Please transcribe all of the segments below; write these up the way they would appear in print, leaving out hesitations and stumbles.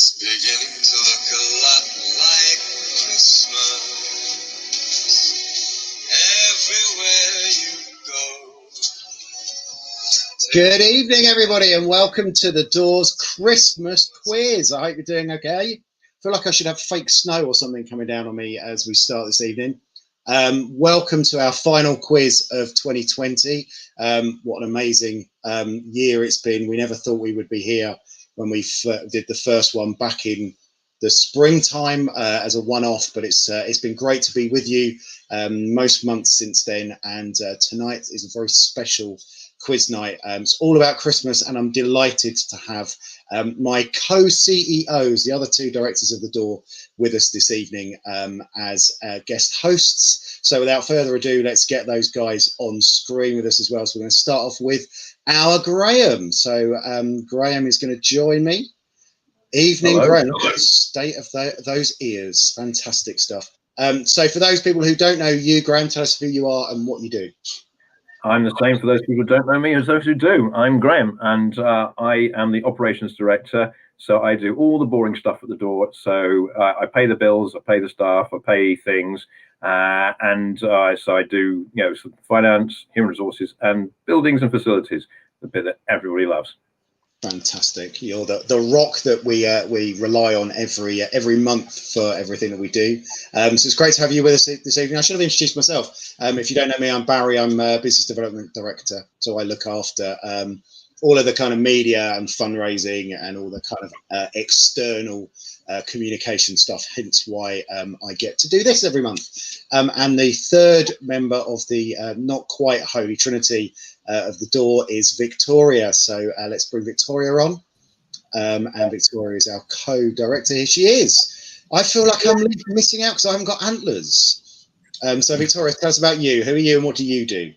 It's beginning to look a lot like Christmas everywhere you go. Good evening, everybody, and welcome to the Doors Christmas quiz. I hope you're doing okay. I feel like I should have fake snow or something coming down on me as we start this evening. Welcome to our final quiz of 2020. What an amazing year it's been. We never thought we would be here when we did the first one back in the springtime as a one-off, but it's been great to be with you most months since then, and tonight is a very special quiz night. It's all about Christmas, and I'm delighted to have my co-CEOs, the other two directors of the Door, with us this evening as guest hosts. So without further ado, let's get those guys on screen with us as well. So we're going to start off with our Graham. So Graham is going to join me. Evening, hello, Graham. Hello. State of those ears. Fantastic stuff. So for those people who don't know you, Graham, tell us who you are and what you do. I'm the same for those people who don't know me as those who do. I'm Graham, and I am the operations director. So I do all the boring stuff at the Door. So I pay the bills, I pay the staff, I pay things, so I do, finance, human resources, and buildings and facilities, the bit that everybody loves. Fantastic. You're the rock that we rely on every month for everything that we do. So it's great to have you with us this evening. I should have introduced myself. If you don't know me, I'm Barry. I'm Business Development Director. So I look after all of the kind of media and fundraising and all the kind of external communication stuff, hence why I get to do this every month. And the third member of the not quite Holy Trinity of the Door is Victoria. So let's bring Victoria on. And Victoria is our co-director. Here she is. I feel like I'm missing out because I haven't got antlers. So Victoria, tell us about you. Who are you and what do you do?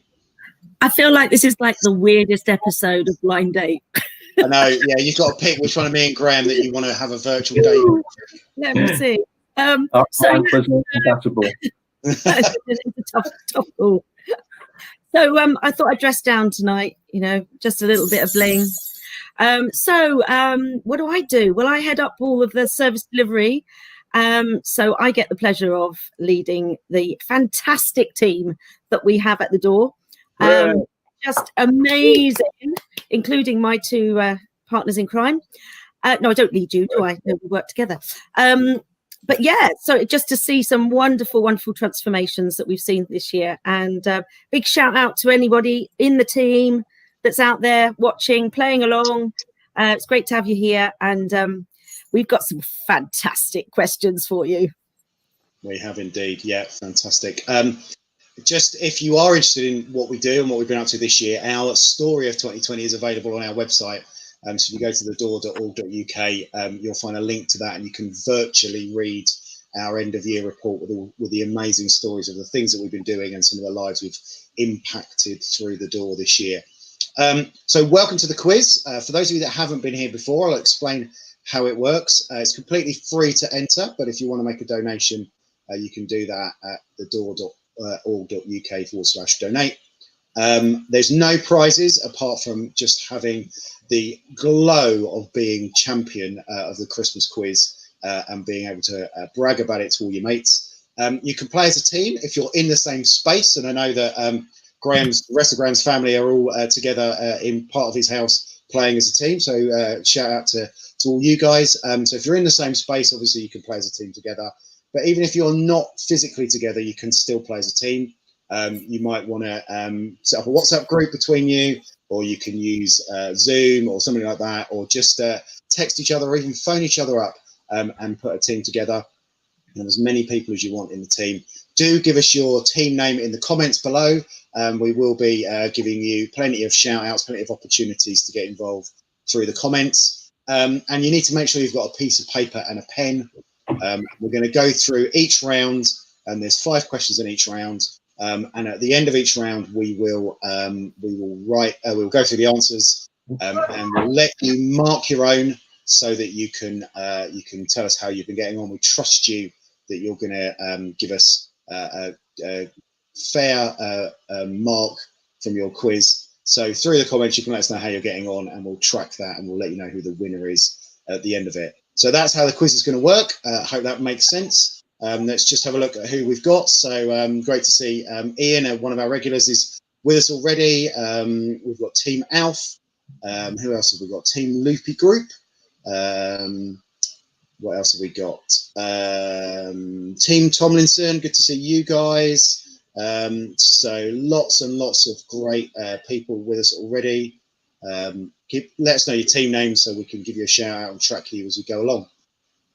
I feel like this is like the weirdest episode of Blind Date. I know, yeah, you've got to pick which one of me and Graham that you want to have a virtual date with. Let me see. So compatible. It's a tough call. So I thought I'd dress down tonight, just a little bit of bling. What do? Well, I head up all of the service delivery. So I get the pleasure of leading the fantastic team that we have at the Door. Just amazing, including my two partners in crime. No, I don't lead you, do I? No, we work together. But yeah, so just to see some wonderful, wonderful transformations that we've seen this year. And big shout out to anybody in the team that's out there watching, playing along. It's great to have you here. And we've got some fantastic questions for you. We have indeed. Yeah, fantastic. Just if you are interested in what we do and what we've been up to this year, our story of 2020 is available on our website. So if you go to thedoor.org.uk, you'll find a link to that, and you can virtually read our end of year report with the amazing stories of the things that we've been doing and some of the lives we've impacted through the Door this year. So welcome to the quiz. For those of you that haven't been here before, I'll explain how it works. It's completely free to enter, but if you want to make a donation, you can do that at thedoor.org.uk/donate. There's no prizes apart from just having the glow of being champion of the Christmas quiz and being able to brag about it to all your mates. You can play as a team if you're in the same space, and I know that the rest of Graham's family are all together in part of his house playing as a team, so shout out to all you guys. So if you're in the same space, obviously you can play as a team together, but even if you're not physically together, you can still play as a team. You might want to set up a WhatsApp group between you, or you can use Zoom or something like that, or just text each other or even phone each other up and put a team together. And as many people as you want in the team. Do give us your team name in the comments below. We will be giving you plenty of shout outs, plenty of opportunities to get involved through the comments. And you need to make sure you've got a piece of paper and a pen. We're going to go through each round, and there's 5 questions in each round. And at the end of each round, we will we'll go through the answers, and we'll let you mark your own so that you can tell us how you've been getting on. We trust you that you're going to give us a fair mark from your quiz. So through the comments, you can let us know how you're getting on, and we'll track that, and we'll let you know who the winner is at the end of it. So that's how the quiz is going to work. I hope that makes sense. Let's just have a look at who we've got. So great to see Ian, one of our regulars, is with us already. We've got Team Alf. Who else have we got? Team Loopy Group. What else have we got? Team Tomlinson. Good to see you guys. So lots and lots of great people with us already. Let us know your team names so we can give you a shout out and track you as we go along.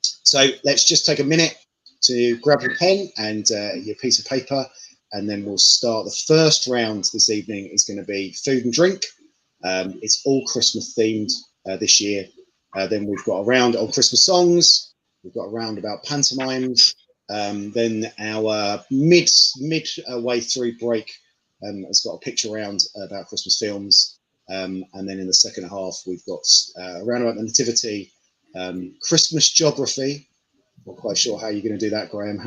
So let's just take a minute to grab your pen and your piece of paper, and then we'll start. The first round this evening is going to be food and drink. It's all Christmas themed this year. Then we've got a round on Christmas songs. We've got a round about pantomimes. Then our midway through break has got a picture round about Christmas films. And then in the second half, we've got a round about the Nativity, Christmas geography. Not quite sure how you're going to do that, Graham.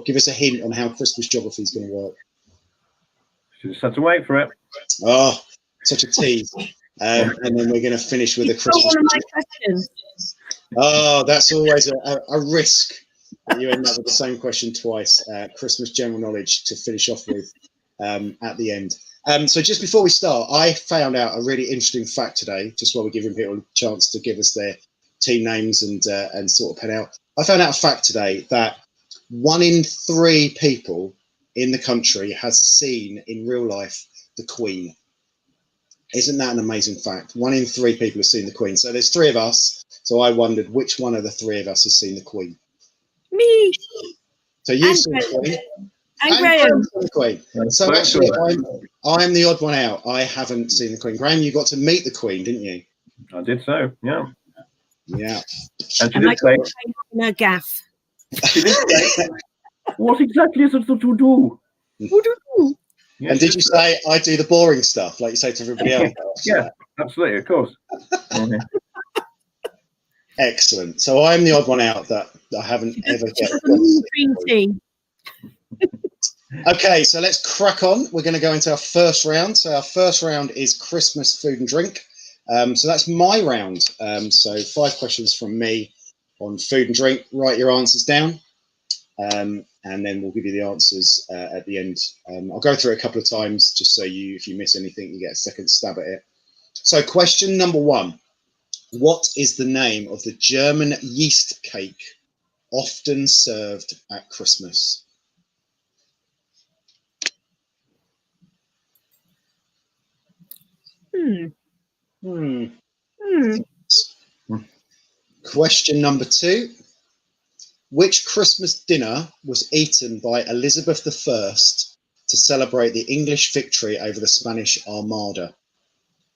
Give us a hint on how Christmas geography is going to work. You just have to wait for it. Oh, such a tease. And then we're going to finish with a Christmas. One of my questions. Oh, that's always a risk that you end up with the same question twice. Christmas general knowledge to finish off with at the end. So just before we start, I found out a really interesting fact today, just while we're giving people a chance to give us their team names and sort of pen out. I found out a fact today that 1 in 3 people in the country has seen in real life the Queen. Isn't that an amazing fact? 1 in 3 people have seen the Queen. So there's 3 of us. So I wondered which one of the 3 of us has seen the Queen. Me. So you've seen the Queen. And Graham. The Queen. So actually, I'm the odd one out. I haven't seen the Queen. Graham, you got to meet the Queen, didn't you? I did so, yeah. Yeah. And she did say, no gaff. she did say, what exactly is it that you do? What do you do? Yeah, and did you say I do the boring stuff like you say to everybody else? Yeah, absolutely, of course. Excellent. So I'm the odd one out that I haven't ever get. Okay, so let's crack on. We're going to go into our first round. So our first round is Christmas food and drink. So that's my round. So 5 questions from me on food and drink. Write your answers down. And then we'll give you the answers at the end. I'll go through it a couple of times just so if you miss anything, you get a second stab at it. So question number 1. What is the name of the German yeast cake often served at Christmas? Question number 2. Which Christmas dinner was eaten by Elizabeth I to celebrate the English victory over the Spanish Armada?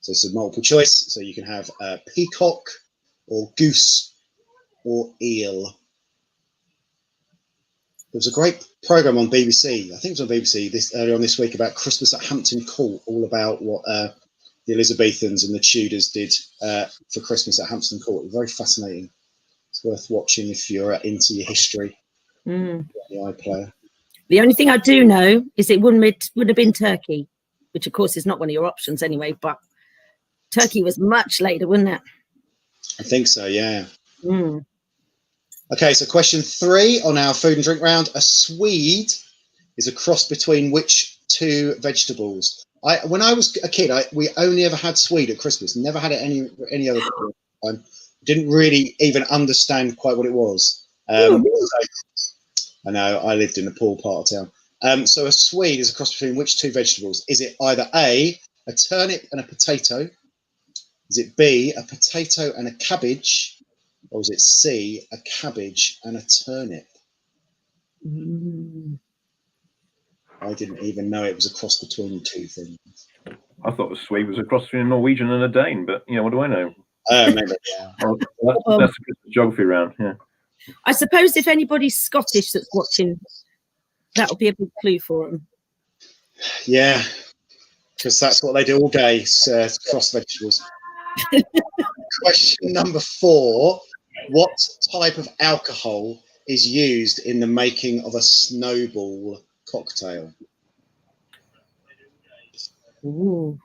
So it's a multiple choice. So you can have Peacock or Goose or Eel. There was a great programme on BBC, I think it was on BBC earlier on this week, about Christmas at Hampton Court, all about what the Elizabethans and the Tudors did for Christmas at Hampton Court. Very fascinating. It's worth watching if you're into your history. The iPlayer. The only thing I do know is it would have been turkey, which of course is not one of your options anyway, but turkey was much later, wouldn't it? I think so, yeah. Okay, so question 3 on our food and drink round. A Swede is a cross between which 2 vegetables? When I was a kid, we only ever had Swede at Christmas. Never had it any other time. Didn't really even understand quite what it was. So, I know, I lived in the poor part of town. So a Swede is a cross between which 2 vegetables? Is it either A, a turnip and a potato? Is it B, a potato and a cabbage? Or is it C, a cabbage and a turnip? I didn't even know it was a cross between 2 things. I thought the Swede was a cross between a Norwegian and a Dane, but what do I know? Maybe, yeah. That's a geography round, yeah. I suppose if anybody's Scottish that's watching, that'll be a big clue for them. Yeah, because that's what they do all day, cross vegetables. Question number 4. What type of alcohol is used in the making of a snowball cocktail? Ooh.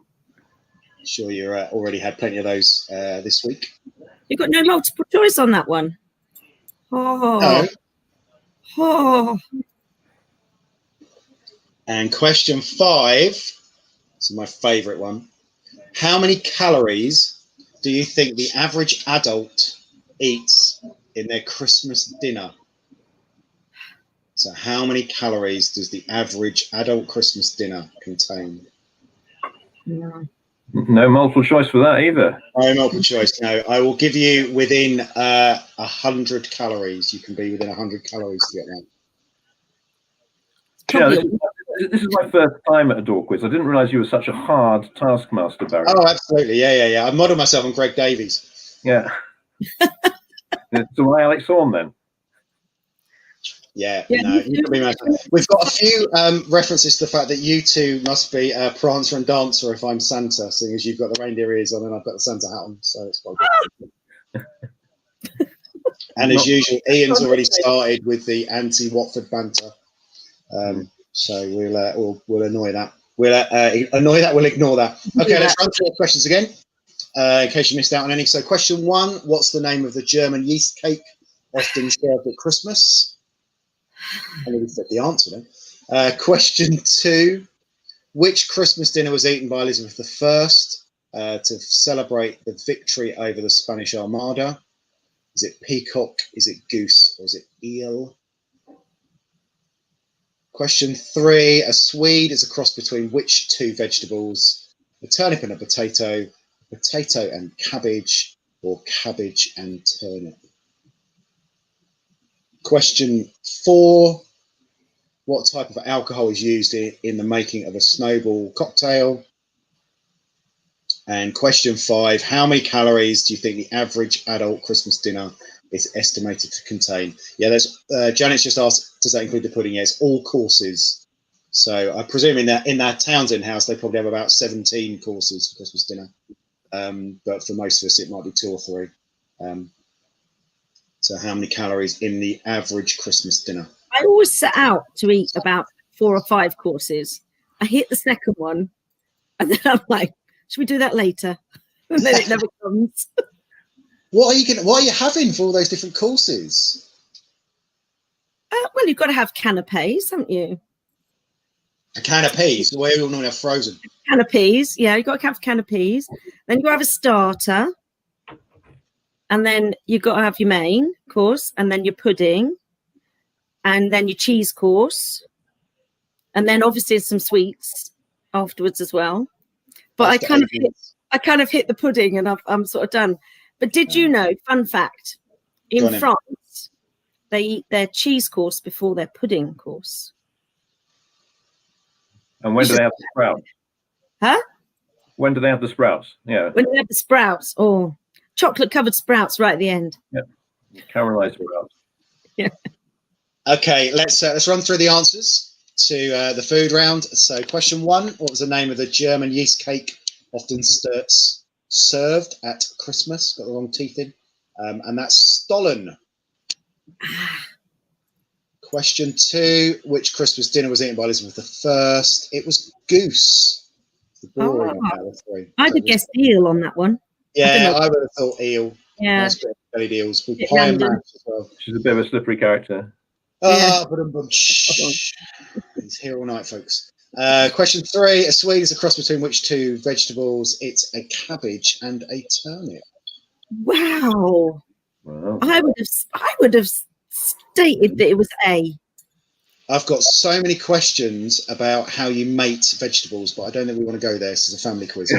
Sure, you already had plenty of those this week. You've got no multiple choice on that one. Oh, No. oh. And question 5, this is my favourite one. How many calories do you think the average adult eats in their Christmas dinner? So how many calories does the average adult Christmas dinner contain? No. No multiple choice for that either. No multiple choice, no. I will give you within 100 calories. You can be within 100 calories to get that. Yeah, this is my first time at a door quiz. I didn't realise you were such a hard taskmaster, Barry. Oh, absolutely. Yeah. I model myself on Greg Davies. Yeah. So why Alex Horn then? Yeah, no, you can be my. We've got a few references to the fact that you two must be Prancer and Dancer if I'm Santa, seeing as you've got the reindeer ears on and I've got the Santa hat on, so it's quite good. And as usual, Ian's already started with the anti-Watford banter, so we'll annoy that. We'll annoy that. We'll ignore that. Okay, let's run through the questions again, in case you missed out on any. So, question 1: what's the name of the German yeast cake often served at Christmas? I nearly said the answer then. Question 2: which Christmas dinner was eaten by Elizabeth I to celebrate the victory over the Spanish Armada? Is it Peacock? Is it Goose? Or is it eel? Question 3: a swede is a cross between which two vegetables? A turnip and a potato and cabbage, or cabbage and turnip? Question 4: what type of alcohol is used in the making of a snowball cocktail? And question 5: how many calories do you think the average adult Christmas dinner is estimated to contain? Yeah, there's Janet's just asked, does that include the pudding? Yes, all courses. So I presume in that Townsend house they probably have about 17 courses for Christmas dinner. But for most of us it might be 2 or 3. So how many calories in the average Christmas dinner? I always set out to eat about 4 or 5 courses. I hit the second one, and then I'm like, should we do that later? And then it never comes. What are you having for all those different courses? Well, you've got to have canapes, haven't you? A can of peas, the way we all normally have frozen. Canapes, yeah, you've got to have canapes. Then you've got to have a starter. And then you've got to have your main course, and then your pudding, and then your cheese course, and then obviously some sweets afterwards as well. But I kind of hit the pudding, and I'm sort of done. But did you know? Fun fact: in France, they eat their cheese course before their pudding course. And when do they have the sprouts? Huh? When do they have the sprouts? Yeah. When they have the sprouts, or chocolate-covered sprouts right at the end. Yeah. Caramelized sprouts. Yeah. Okay, let's run through the answers to the food round. So, question 1: what was the name of the German yeast cake often served at Christmas? Got the wrong teeth in, and that's Stollen. Question 2: which Christmas dinner was eaten by Elizabeth I? It was Goose. The boring out of the 3. I'd have guessed eel on that one. Yeah, I would have thought eel. Yeah. Nice bit of bellied eels with pie and mash as well. She's a bit of a slippery character. He's here all night, folks. Question 3: a swede is a cross between which two vegetables? It's a cabbage and a turnip. Wow. Wow. I would have stated that it was A. I've got so many questions about how you mate vegetables, but I don't think we want to go there. This is a family quiz.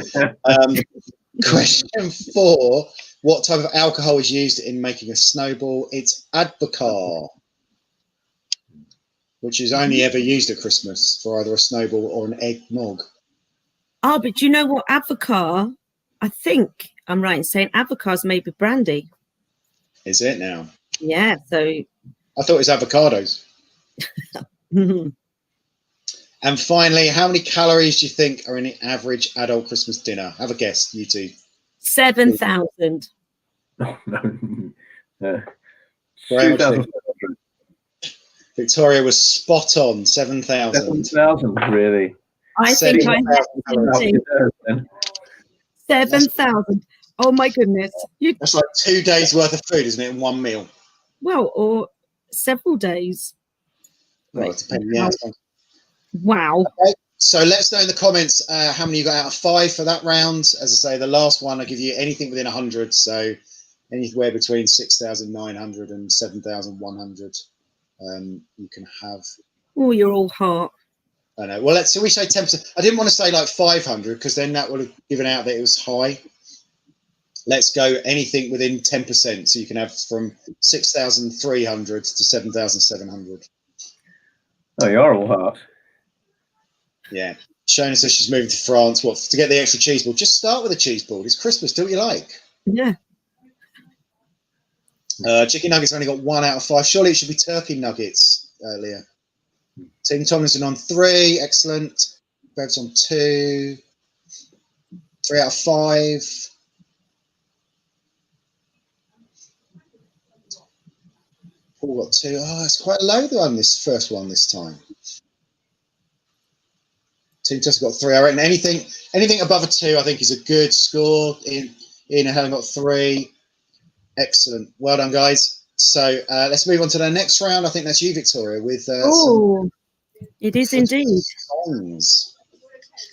Question 4: what type of alcohol is used in making a snowball? It's advocaat, which is only ever used at Christmas for either a snowball or an eggnog. Oh, but do you know what? Advocaat, I think I'm right in saying advocaat is maybe brandy. Is it now? Yeah, so. I thought it was avocados. And finally, how many calories do you think are in the average adult Christmas dinner? Have a guess, you two. 7,000. Oh, no. 2,700. Victoria was spot on. 7,000. 7,000, really? I think I had 7,000. Oh my goodness! That's like 2 days worth of food, isn't it? In one meal. Well, or several days. Well, Right. it depends. Yeah. Wow. Okay. So let us know in the comments how many you got out of 5 for that round. As I say, the last one, I give you anything within 100. So anywhere between 6,900 and 7,100 you can have. Oh, you're all heart. I know. Well, so we say 10%. I didn't want to say like 500 because then that would have given out that it was high. Let's go anything within 10%. So you can have from 6,300 to 7,700. Oh, you are all heart. Yeah. Shona says she's moving to France. What, to get the extra cheese board? Just start with a cheese board. It's Christmas. Do what you like. Yeah. Chicken nuggets only got 1 out of 5. Surely it should be turkey nuggets, Leah. Tim Tomlinson on 3. Excellent. Bev's on 2. 3 out of 5. Paul got 2. Oh, it's quite low on this first one this time. Team just got 3. I reckon anything above a 2, I think, is a good score. Ian and Helen got 3. Excellent. Well done, guys. So let's move on to the next round. I think that's you, Victoria, with it is indeed. Songs.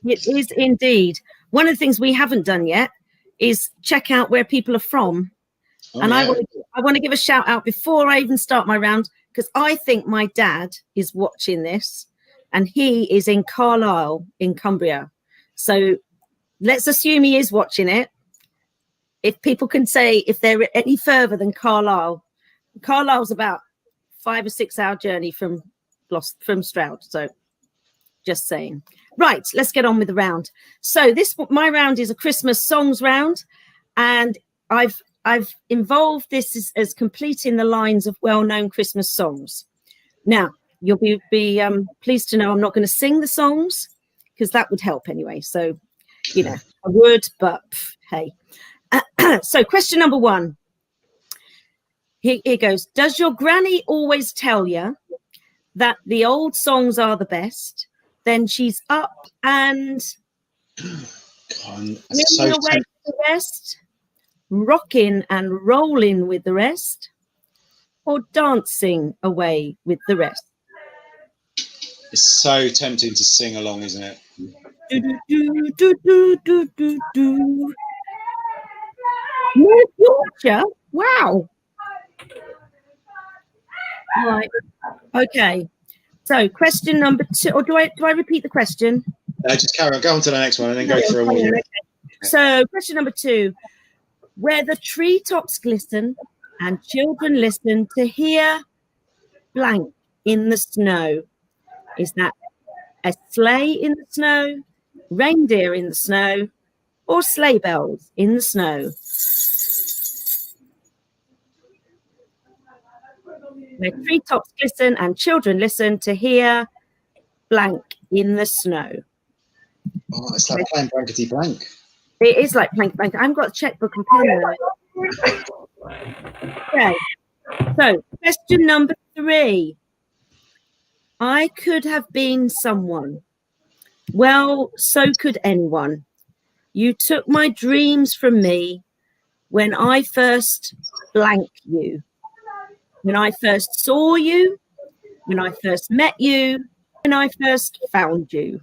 It is indeed. One of the things we haven't done yet is check out where people are from. Oh, and yeah. I want to give a shout out before I even start my round, because I think my dad is watching this and he is in Carlisle in Cumbria. So let's assume he is watching it. If people can say if they're any further than Carlisle, Carlisle's about 5 or 6 hour journey from Stroud. So just saying. Right, let's get on with the round. So my round is a Christmas songs round, and I've involved this as completing the lines of well-known Christmas songs. Now, you'll be pleased to know I'm not going to sing the songs because that would help anyway. So, I would, but hey. So question number 1. Here goes. Does your granny always tell you that the old songs are the best? Then she's up and away with the rest, rocking and rolling with the rest, or dancing away with the rest? It's so tempting to sing along, isn't it? Do, do, do, do, do, do, do. North Yorkshire? Wow. Right. Okay. So question number 2, or do I repeat the question? Just carry on. Go on to the next one and then go through all. Okay. So question number 2, where the treetops glisten and children listen to hear blank in the snow. Is that a sleigh in the snow, reindeer in the snow, or sleigh bells in the snow? Where treetops glisten and children listen to hear blank in the snow. Oh, it's like playing blankety blank. It is like blank. I haven't got a checkbook and pen. Okay. So question number 3. I could have been someone. Well, so could anyone. You took my dreams from me when I first blank you. When I first saw you, when I first met you, when I first found you.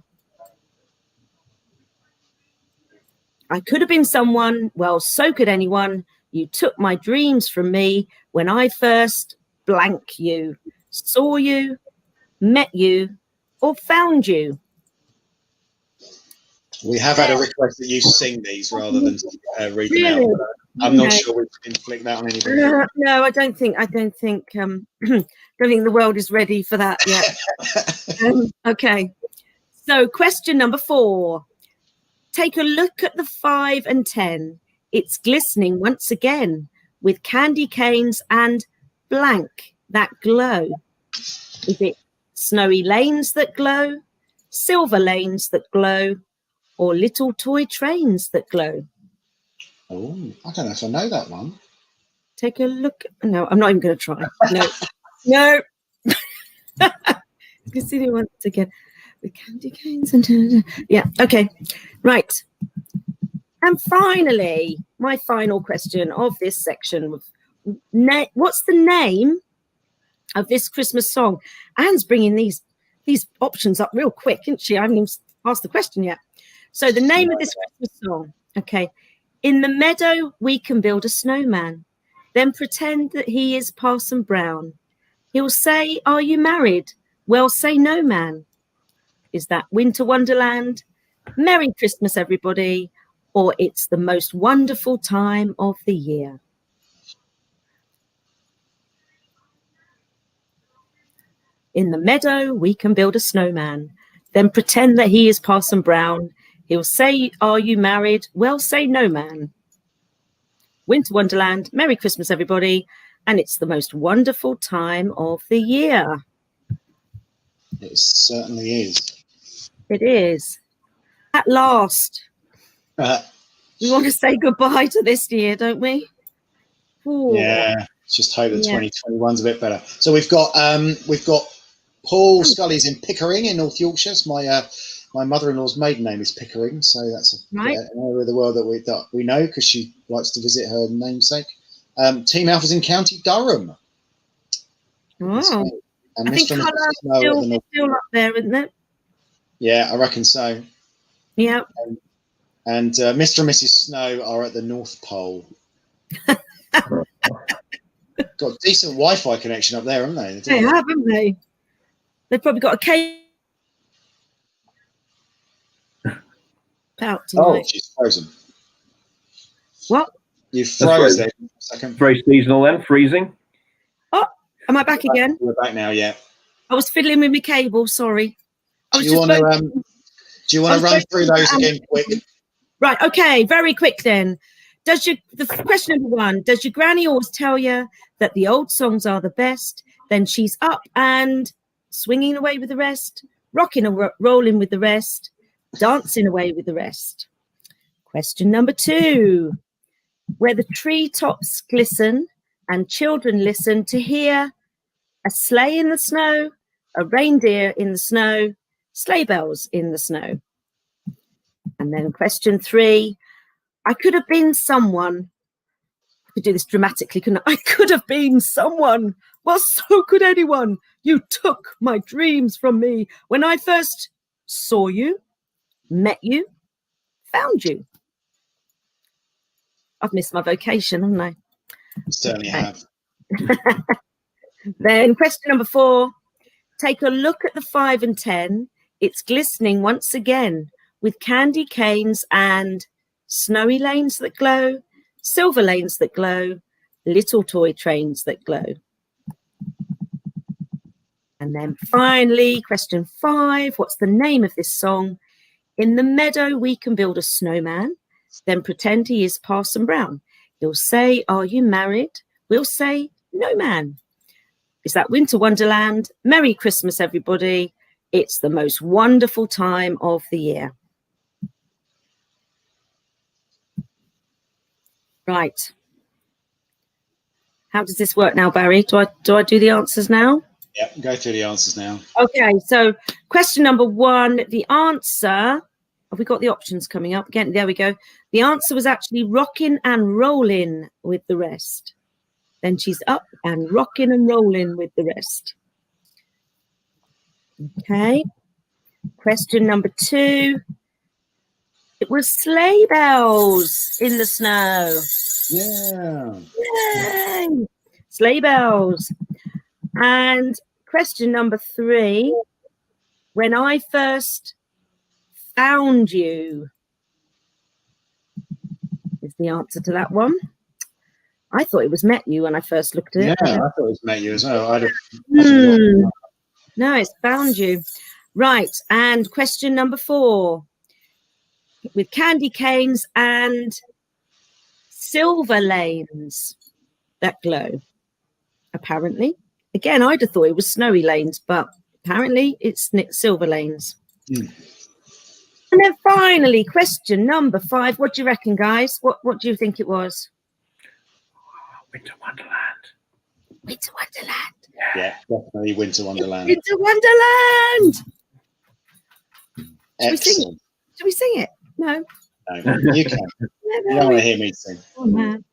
I could have been someone, well, so could anyone. You took my dreams from me when I first blank you, saw you, met you, or found you. We have had a request that you sing these rather than read them out. I'm not sure we can inflict that on anybody. No, I don't think don't think the world is ready for that yet. Okay. So question number 4. Take a look at the 5 and 10. It's glistening once again with candy canes and blank that glow. Is it snowy lanes that glow, silver lanes that glow, or little toy trains that glow? Oh, I don't know if I know that one. Take a look. No, I'm not even going to try. No. Glistening once again with candy canes and yeah. Okay, right. And finally, my final question of this section of what's the name of this Christmas song? Anne's bringing these options up real quick, isn't she? I haven't even asked the question yet. So the name of this Christmas song, okay. In the meadow, we can build a snowman, then pretend that he is Parson Brown. He'll say, are you married? Well, say no, man. Is that Winter Wonderland, Merry Christmas, everybody, or It's the Most Wonderful Time of the Year? In the meadow, we can build a snowman, then pretend that he is Parson Brown. He'll say, are you married? Well, say no, man. Winter Wonderland, Merry Christmas, everybody, and It's the Most Wonderful Time of the Year. It certainly is. It is. At last, we want to say goodbye to this year, don't we? Ooh. Yeah, just hope that 2021's a bit better. So we've got Paul Scully's in Pickering in North Yorkshire. It's my mother-in-law's maiden name is Pickering, so that's an area of the world that we know because she likes to visit her namesake. Team Alpha's in County Durham. Oh. And I think colour still up there, isn't it? Yeah, I reckon so. Yeah. And Mr. and Mrs. Snow are at the North Pole. Got a decent Wi-Fi connection up there, haven't they? They have, haven't they? They've probably got a cable out tonight. Oh, she's frozen. What? You froze there for a second. Very seasonal then, freezing. Oh, am I back again? We're back now, yeah. I was fiddling with my cable, sorry. Do you want to run through those again quick? Right, okay, very quick then. Question number 1, does your granny always tell you that the old songs are the best? Then she's up and swinging away with the rest, rocking and rolling with the rest, dancing away with the rest. Question number 2, where the treetops glisten and children listen to hear a sleigh in the snow, a reindeer in the snow, sleigh bells in the snow. And then question 3, I could have been someone. I could do this dramatically, couldn't I? I could have been someone. Well, so could anyone. You took my dreams from me when I first saw you, met you, found you. I've missed my vocation, haven't I? You certainly have. Then question number 4, take a look at the 5 and 10. It's glistening once again with candy canes and snowy lanes that glow, silver lanes that glow, little toy trains that glow. And then finally, question 5, what's the name of this song? In the meadow, we can build a snowman, then pretend he is Parson Brown. He'll say, are you married? We'll say, no, man. Is that Winter Wonderland? Merry Christmas, everybody. It's the most wonderful time of the year. Right. How does this work now, Barry? Do I do the answers now? Yeah, go through the answers now. Okay, so question number 1, the answer, have we got the options coming up again? There we go. The answer was actually rocking and rolling with the rest. Then she's up and rocking and rolling with the rest. Okay. Question number 2. It was sleigh bells in the snow. Yeah. Yay! Sleigh bells. And question number 3. When I first found you is the answer to that one. I thought it was met you when I first looked at it. Yeah, I thought it was met you as well. No, it's found you. Right. And question number 4. With candy canes and silver lanes that glow. Apparently. Again, I'd have thought it was snowy lanes, but apparently it's silver lanes. And then finally, question number 5. What do you reckon, guys? What do you think it was? Winter Wonderland. Winter Wonderland. Yeah, definitely Winter Wonderland. Winter Wonderland. Excellent. Should we sing it? No. No, you can. You don't want to hear me sing. Oh, man.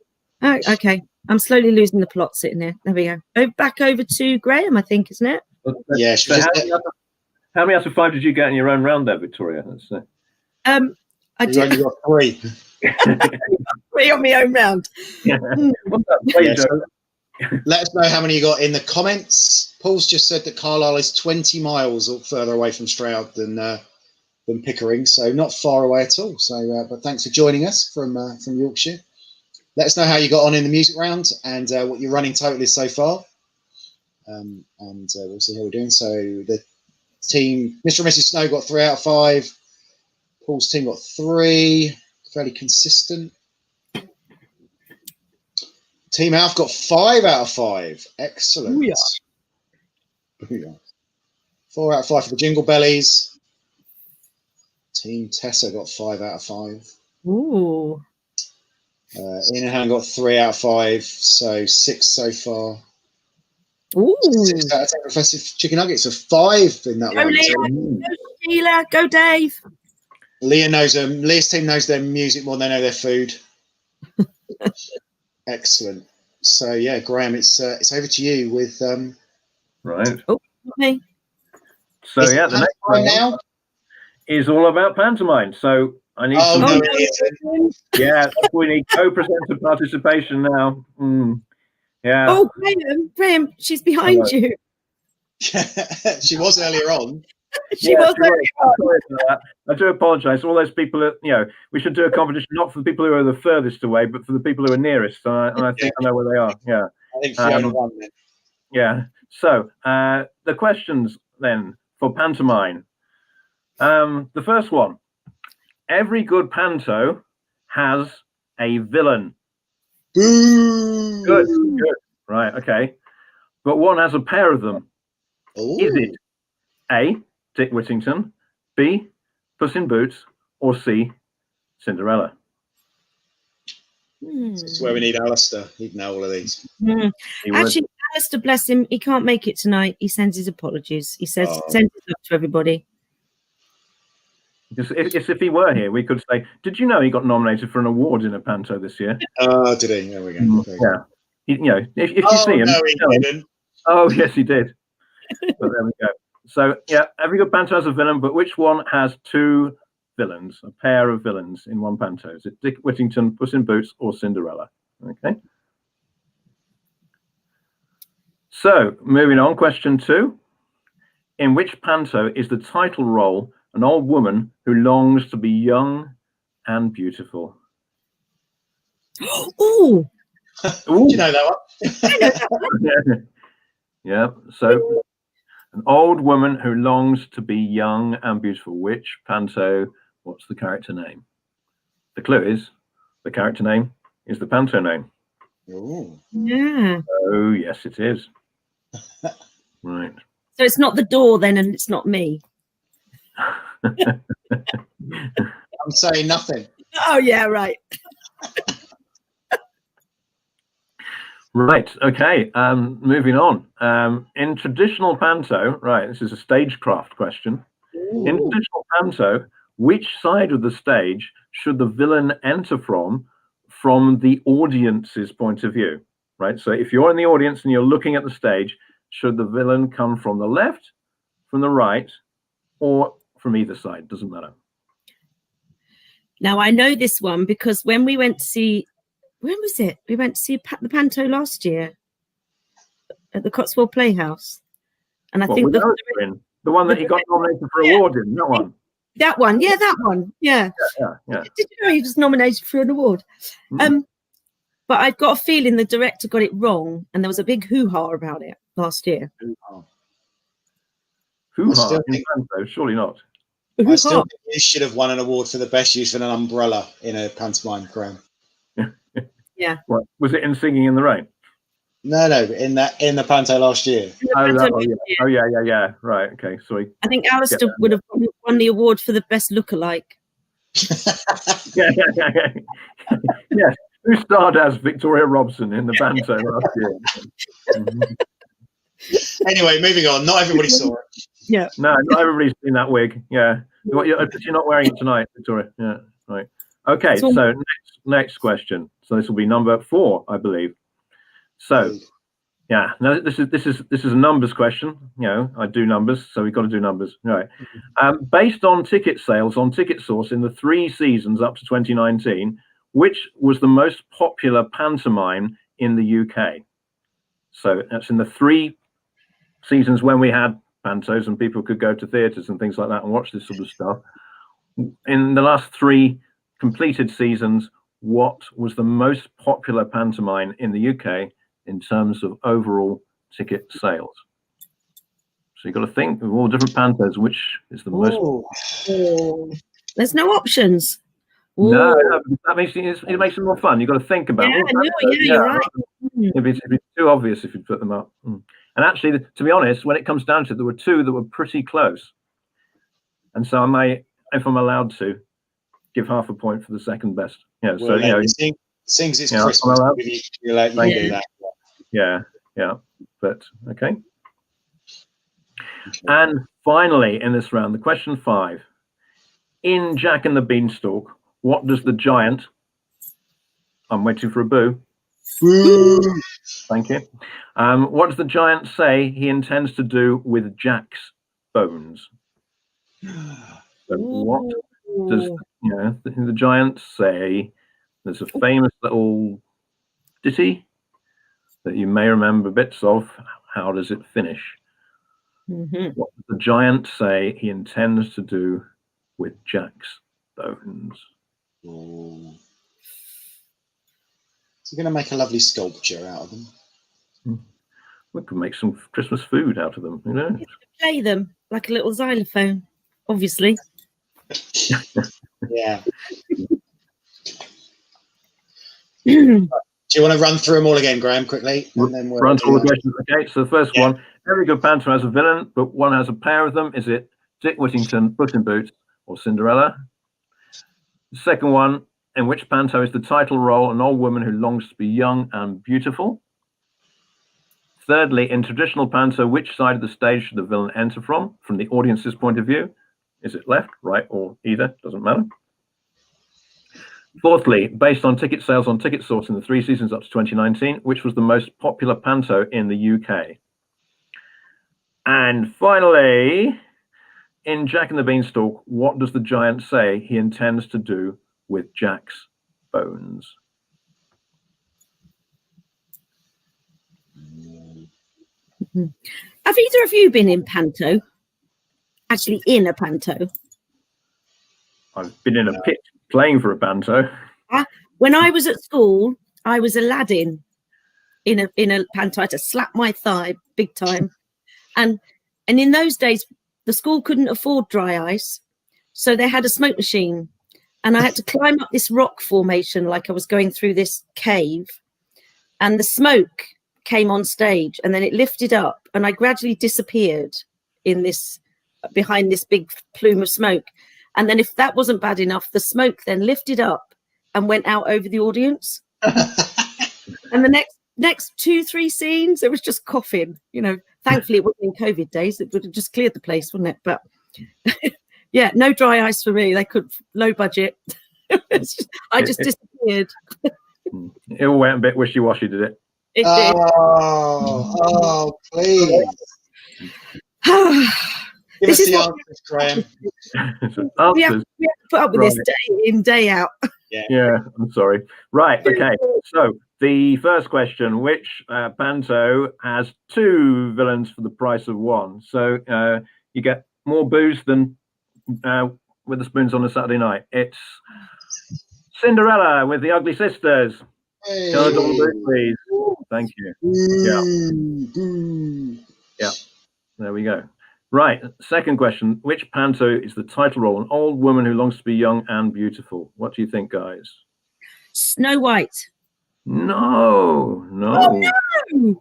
Oh, okay. I'm slowly losing the plot sitting here. There we go. Back over to Graham, I think, isn't it? Yeah. So how many out of 5 did you get in your own round there, Victoria? I You did only got 3. 3 on my own round. Yeah. Yeah, so let us know how many you got in the comments. Paul's just said that Carlisle is 20 miles further away from Stroud than Pickering, so not far away at all. So, but thanks for joining us from Yorkshire. Let us know how you got on in the music round and what your running total is so far. And we'll see how we're doing. So the team, Mr. and Mrs. Snow, got 3 out of 5. Paul's team got 3, fairly consistent. Team Alf got 5 out of 5. Excellent. Booyah. 4 out of 5 for the Jingle Bellies. Team Tessa got 5 out of 5. Ooh. Inahan got 3 out of 5, so 6 so far. Ooh. 6 out of 10 for festive chicken nuggets, so 5 in that Go one. Leah, go Sheila, go Dave. Leah knows them. Leah's team knows their music more than they know their food. Excellent. So yeah, Graham, it's over to you with Right. Oh, not me. So yeah, the next one now is all about pantomime. So I need some. no, Yeah, we need co-presenter participation now. Yeah. Oh, Graham, she's behind you. She was earlier on. She was earlier on. Sorry for that. I do apologise. All those people that we should do a competition not for the people who are the furthest away, but for the people who are nearest. And I think I know where they are. Yeah. I think Fiona won then. Yeah. So the questions then for pantomime. The first one. Every good panto has a villain. Boo! Good. Right, okay. But one has a pair of them. Ooh. Is it A, Dick Whittington, B, Puss in Boots, or C, Cinderella? It's where we need Alistair. He'd know all of these. Actually, Alistair, bless him, he can't make it tonight. He sends his apologies. He says, send his love to everybody. If he were here, we could say, did you know he got nominated for an award in a panto this year? Oh, did he? There we go. Yeah. If you see him. No, he didn't. Oh, yes, he did. But there we go. So, yeah, every good panto has a villain, but which one has 2 villains, a pair of villains in one panto? Is it Dick Whittington, Puss in Boots, or Cinderella? Okay. So, moving on, question 2. In which panto is the title role an old woman who longs to be young and beautiful? Ooh. Do you know that one? Yeah. So, an old woman who longs to be young and beautiful. Which panto? What's the character name? The clue is the character name is the panto name. Ooh. Yeah. Oh, yes, it is. Right. So it's not the door then, and it's not me. I'm saying nothing. Oh, yeah, right. Right. Okay. Moving on. In traditional panto, right, this is a stagecraft question. Ooh. In traditional panto, which side of the stage should the villain enter from the audience's point of view? Right. So if you're in the audience and you're looking at the stage, should the villain come from the left, from the right, or from either side? Doesn't matter. Now, I know this one because when we went to see, when was it? We went to see the panto last year at the Cotswold Playhouse. And I think the one that he got nominated for award in, that one. That one. Yeah, that one. Yeah. Yeah. Did you know he was nominated for an award? But I've got a feeling the director got it wrong and there was a big hoo-ha about it last year. Hoo-ha in panto? Surely not. I still think he should have won an award for the best use of an umbrella in a pantomime, Graham. Yeah. What, was it in Singing in the Rain? No, in the panto last year. Oh yeah. Right. Okay. Sorry. I think Alistair would have won the award for the best lookalike. Yeah. Yes. Who starred as Victoria Robson in the panto last year? Anyway, moving on. Not everybody saw it. Yeah. No, not everybody's seen that wig. Yeah. You're not wearing it tonight, Victoria. Yeah. Right. Okay. So next question. So this will be number 4, I believe. So, yeah, no, this is a numbers question. You know, I do numbers, so we've got to do numbers. All right. Based on ticket sales on Ticket Source in the 3 seasons up to 2019, which was the most popular pantomime in the UK? So that's in the 3 seasons when we had pantos and people could go to theatres and things like that and watch this sort of stuff. In the last 3 completed seasons, what was the most popular pantomime in the UK in terms of overall ticket sales? So you've got to think of all different pantos, which is the most. There's no options. No, that makes it makes it more fun. You've got to think about. You're right. It'd be too obvious if you put them up. And actually, to be honest, when it comes down to it, there were 2 that were pretty close. And so I may, if I'm allowed to, give half a point for the second best. Yeah. So sings it's Christmas. You're allowed to do that. Yeah. But okay. And finally, in this round, the question 5. In Jack and the Beanstalk, what does the giant? I'm waiting for a boo. Boo. Thank you. What does the giant say he intends to do with Jack's bones? So what does the giant say? There's a famous little ditty that you may remember bits of. How does it finish? What does the giant say he intends to do with Jack's bones? Is he going to make a lovely sculpture out of them? We could make some Christmas food out of them, you know. Play them like a little xylophone, obviously. Yeah. Do you want to run through them all again, Graham, quickly? And then we'll run through all the questions. Okay, so the first one, every good panto has a villain, but one has a pair of them. Is it Dick Whittington, Puss in Boots, or Cinderella? The second one, in which panto is the title role an old woman who longs to be young and beautiful? Thirdly, in traditional panto, which side of the stage should the villain enter from the audience's point of view? Is it left, right, or either? Doesn't matter. Fourthly, based on ticket sales on Ticket Source in the 3 seasons up to 2019, which was the most popular panto in the UK? And finally, in Jack and the Beanstalk, what does the giant say he intends to do with Jack's bones? Have either of you been in panto? Actually, in a panto? I've been in a pit playing for a panto. When I was at school, I was Aladdin in a panto. I had to slap my thigh big time, and in those days, the school couldn't afford dry ice, so they had a smoke machine, and I had to climb up this rock formation like I was going through this cave, and the smoke came on stage, and then it lifted up, and I gradually disappeared in this behind this big plume of smoke. And then if that wasn't bad enough, the smoke then lifted up and went out over the audience. And the next 2-3 scenes, it was just coughing. You know, thankfully it wasn't in COVID days. It would have just cleared the place, wouldn't it? But yeah, no dry ice for me. They could, low budget. I just disappeared. It all went a bit wishy-washy, did it? It did. Oh, please. Give us the answers, Graham. We have to put up with this day in, day out. Yeah, I'm sorry. Right, okay. So the first question, which panto has 2 villains for the price of 1? So you get more booze than with the spoons on a Saturday night. It's Cinderella with the Ugly Sisters. Hey. Can I double booze, please? Thank you. Yeah, there we go. Right, second question. Which panto is the title role an old woman who longs to be young and beautiful? What do you think, guys? Snow White. No. Oh,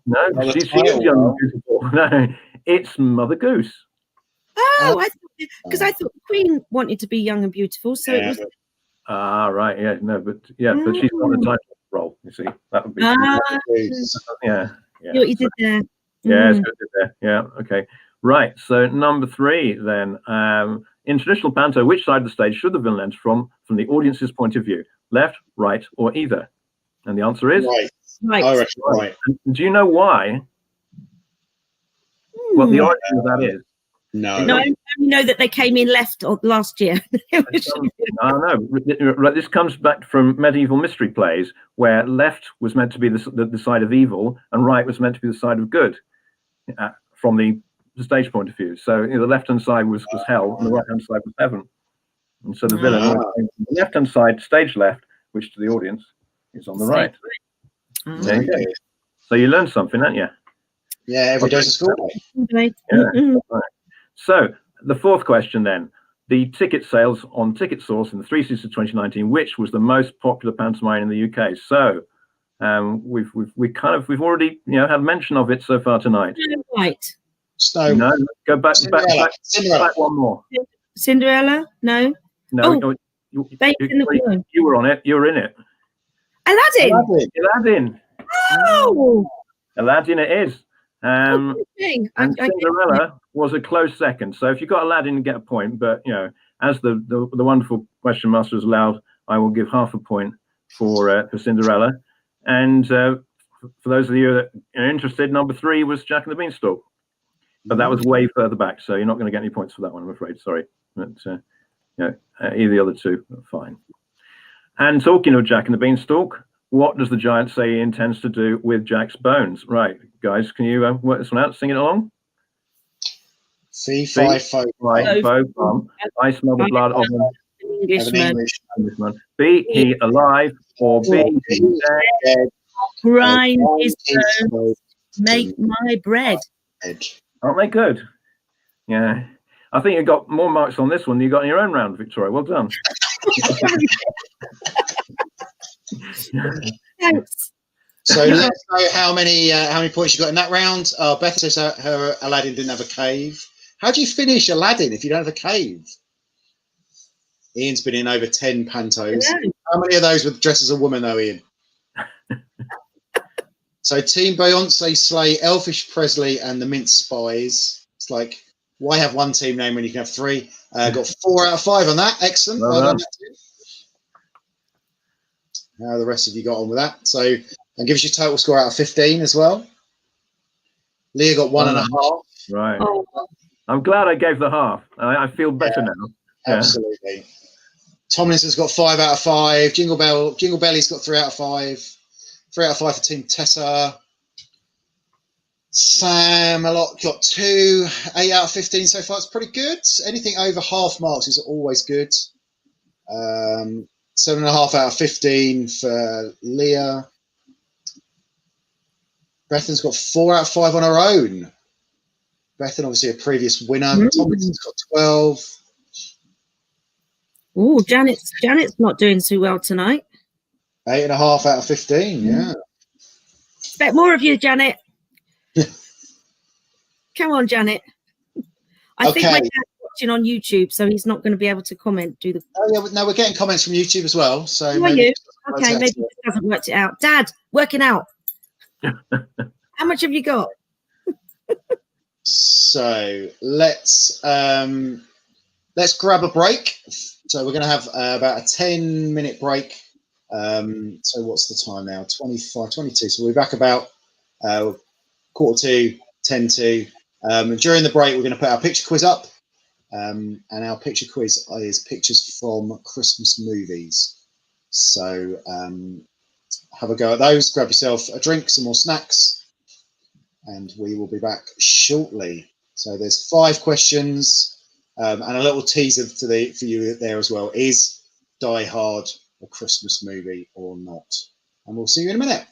No, she is young and beautiful. No, it's Mother Goose. Oh, I thought, because I thought the Queen wanted to be young and beautiful, so it was. Right, yeah, no, but she's not the title role. You see, that would be. Yeah. See what you did there. Yeah, it's good there. Yeah, okay. Right, so number 3 then. In traditional panto, which side of the stage should the villain enter from the audience's point of view? Left, right, or either? And the answer is? Right. I reckon right. And do you know why? What the origin of that is? No. No, I only know that they came in left last year. I know. Right, this comes back from medieval mystery plays, where left was meant to be the side of evil, and right was meant to be the side of good, from the stage point of view. So the left-hand side was hell, and the right-hand side was heaven. And so the villain came from the left-hand side, stage left, which to the audience is on the right. There you go. So you learned something, haven't you? Yeah, every day's a school day. Yeah. Right. So the fourth question then. The ticket sales on Ticket Source in the 3 Seasons of 2019, which was the most popular pantomime in the UK? So we've already had mention of it so far tonight. Right. So no, go back Cinderella. back one more. Cinderella? No. No, you were on it. You were in it. Aladdin. Oh. Aladdin it is. And Cinderella was a close second. So if you got Aladdin, you get a point. But as the wonderful question master has allowed, I will give half a point for Cinderella. And for those of you that are interested, number 3 was Jack and the Beanstalk. But that was way further back, so you're not going to get any points for that one, I'm afraid. Sorry. But either the other two are fine. And talking of Jack and the Beanstalk, what does the giant say he intends to do with Jack's bones? Right, guys, can you work this one out? Sing it along. Fee, fi, fo, fum. I smell the blood of an Englishman. Be he alive or be he dead. Grind his bones, make my bread. Aren't they good? Yeah. I think you got more marks on this one than you got in your own round, Victoria. Well done. Thanks. So let's know how many points you got in that round. Beth says her Aladdin didn't have a cave. How do you finish Aladdin if you don't have a cave? Ian's been in over 10 pantos. How many of those were dressed as a woman though, Ian? So Team Beyonce Sleigh, Elfish Presley, and the Mince Spies. It's like, why have one team name when you can have 3? Got 4 out of 5 on that. Excellent. Well done. How the rest of you got on with that? So, and gives you total score out of 15 as well. Leah got 1.5. Right. Oh. I'm glad I gave the half. I feel better now. Absolutely. Yeah. Tomlinson's got 5 out of 5. Jingle Belly's got 3 out of 5. 3 out of 5 for Team Tessa. Sam a lot got 2. 8 out of 15 so far. It's pretty good. Anything over half marks is always good. 7.5 out of 15 for Leah. Bethan's got 4 out of 5 on her own. Bethan, obviously a previous winner. Tomlinson's got 12. Oh, Janet's not doing too well tonight. 8.5 out of 15. Yeah. Expect more of you, Janet. Come on, Janet. I think my dad's watching on YouTube, so he's not going to be able to comment. Oh yeah, no, we're getting comments from YouTube as well. So maybe maybe he hasn't worked it out. Dad, working out. How much have you got? So let's grab a break. So we're going to have about a 10-minute break. So what's the time now? 22. So we'll be back about 1:45, 10 to. During the break, we're going to put our picture quiz up. And our picture quiz is pictures from Christmas movies. So have a go at those. Grab yourself a drink, some more snacks, and we will be back shortly. So there's 5 questions and a little teaser for you there as well. Is Die Hard a Christmas movie or not? And we'll see you in a minute.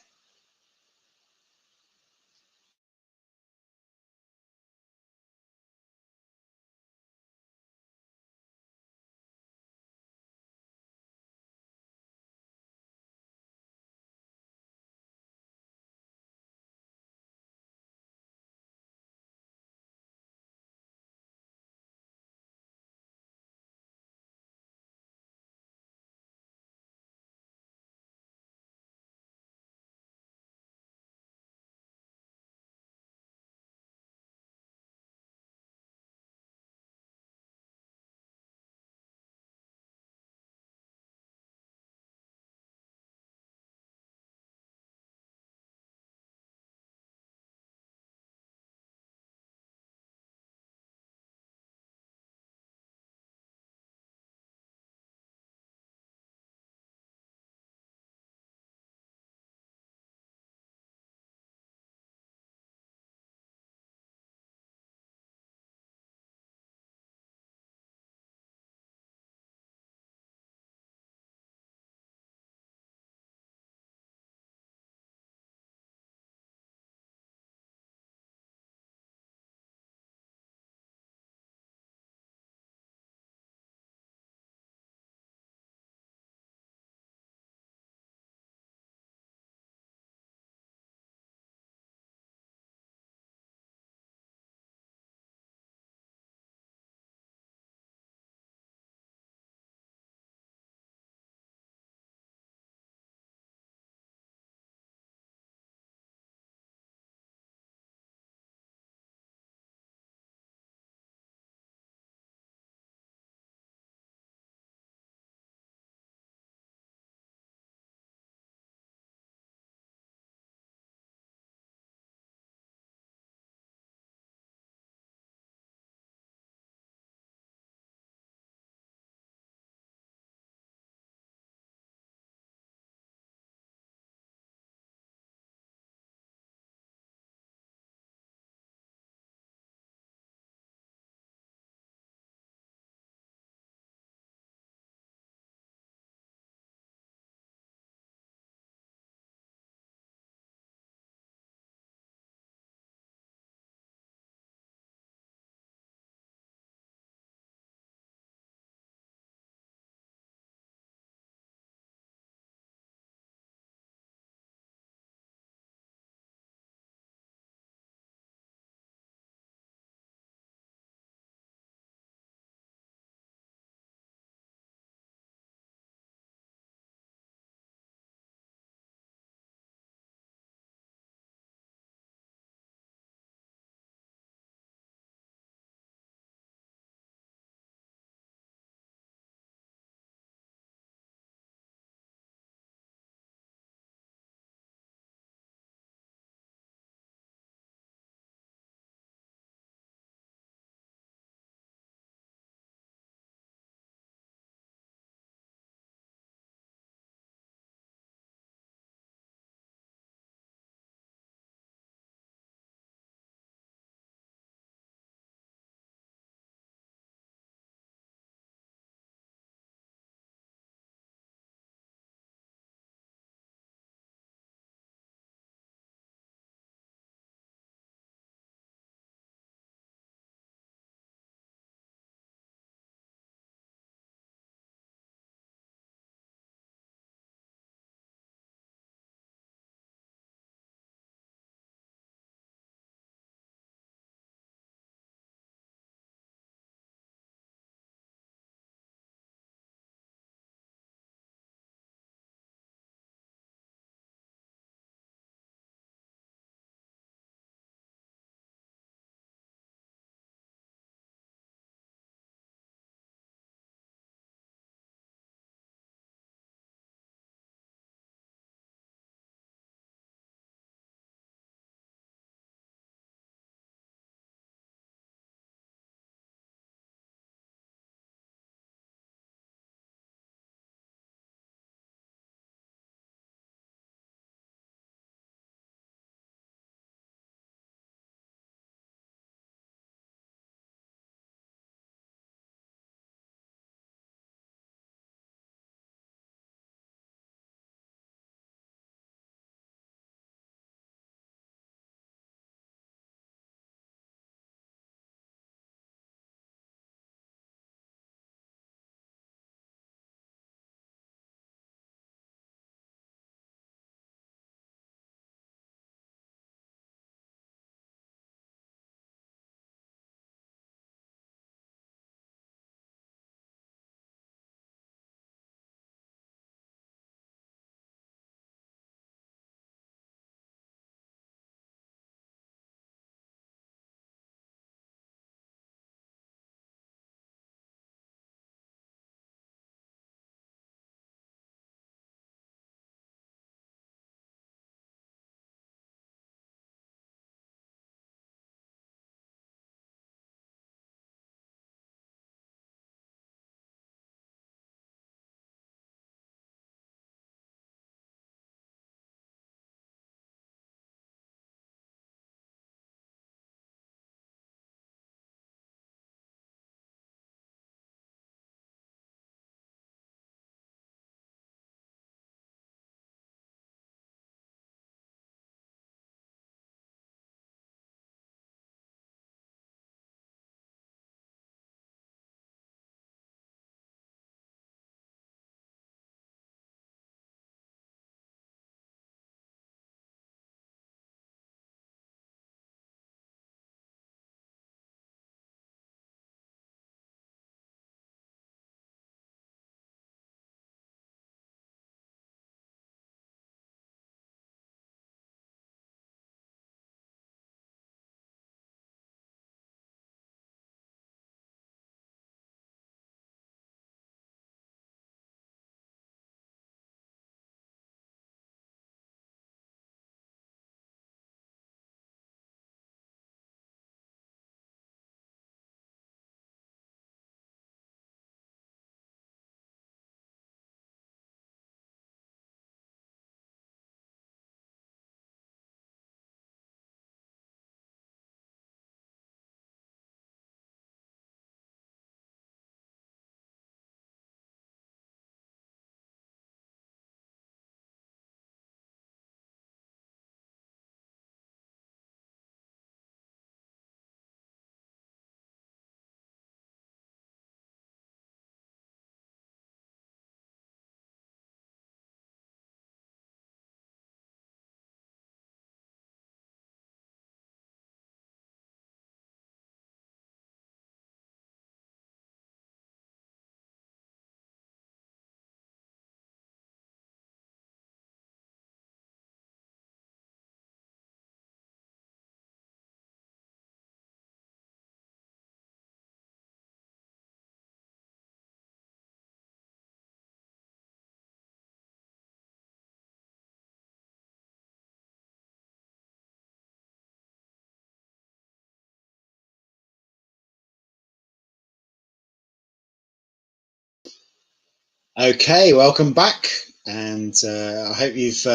Okay, welcome back, and I hope you've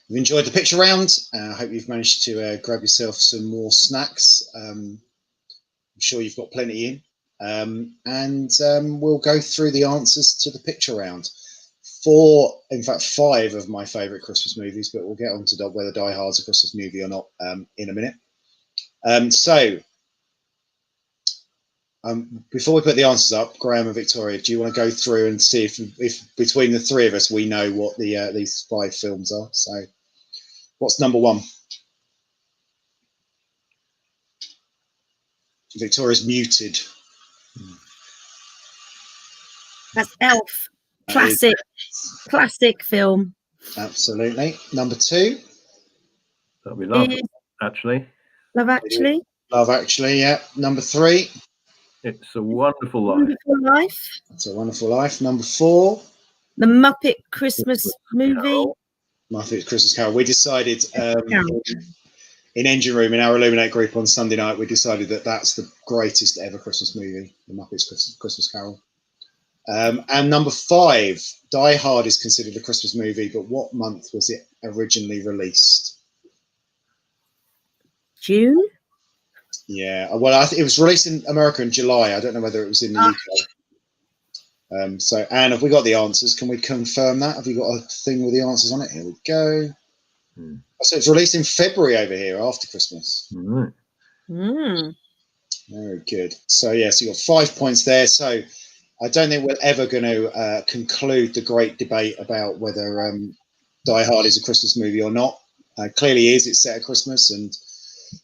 enjoyed the picture round. I hope you've managed to grab yourself some more snacks. I'm sure you've got plenty in, and we'll go through the answers to the picture round. In fact, 5 of my favourite Christmas movies, but we'll get on to whether Die Hard's a Christmas movie or not in a minute. Before we put the answers up, Graham and Victoria, do you want to go through and see if between the 3 of us we know what these 5 films are? So, what's number 1? Victoria's muted. That's Elf. Classic film. Absolutely. Number 2. That'll be Love, Actually. Love Actually. Love Actually, yeah. Number 3. It's a Wonderful Life. Wonderful Life. It's a Wonderful Life. Number 4. The Muppet Christmas movie. Muppet Christmas Carol. We decided in Engine Room, in our Illuminate group on Sunday night, we decided that that's the greatest ever Christmas movie, The Muppets Christmas Carol. And number 5, Die Hard is considered a Christmas movie, but what month was it originally released? June? Yeah, well, it was released in America in July. I don't know whether it was in the UK. So, Anne, have we got the answers? Can we confirm that? Have you got a thing with the answers on it? Here we go. So it's released in February over here, after Christmas. Very good. So, yes, you got 5 points there. So I don't think we're ever going to conclude the great debate about whether Die Hard is a Christmas movie or not. Clearly is. It's set at Christmas, and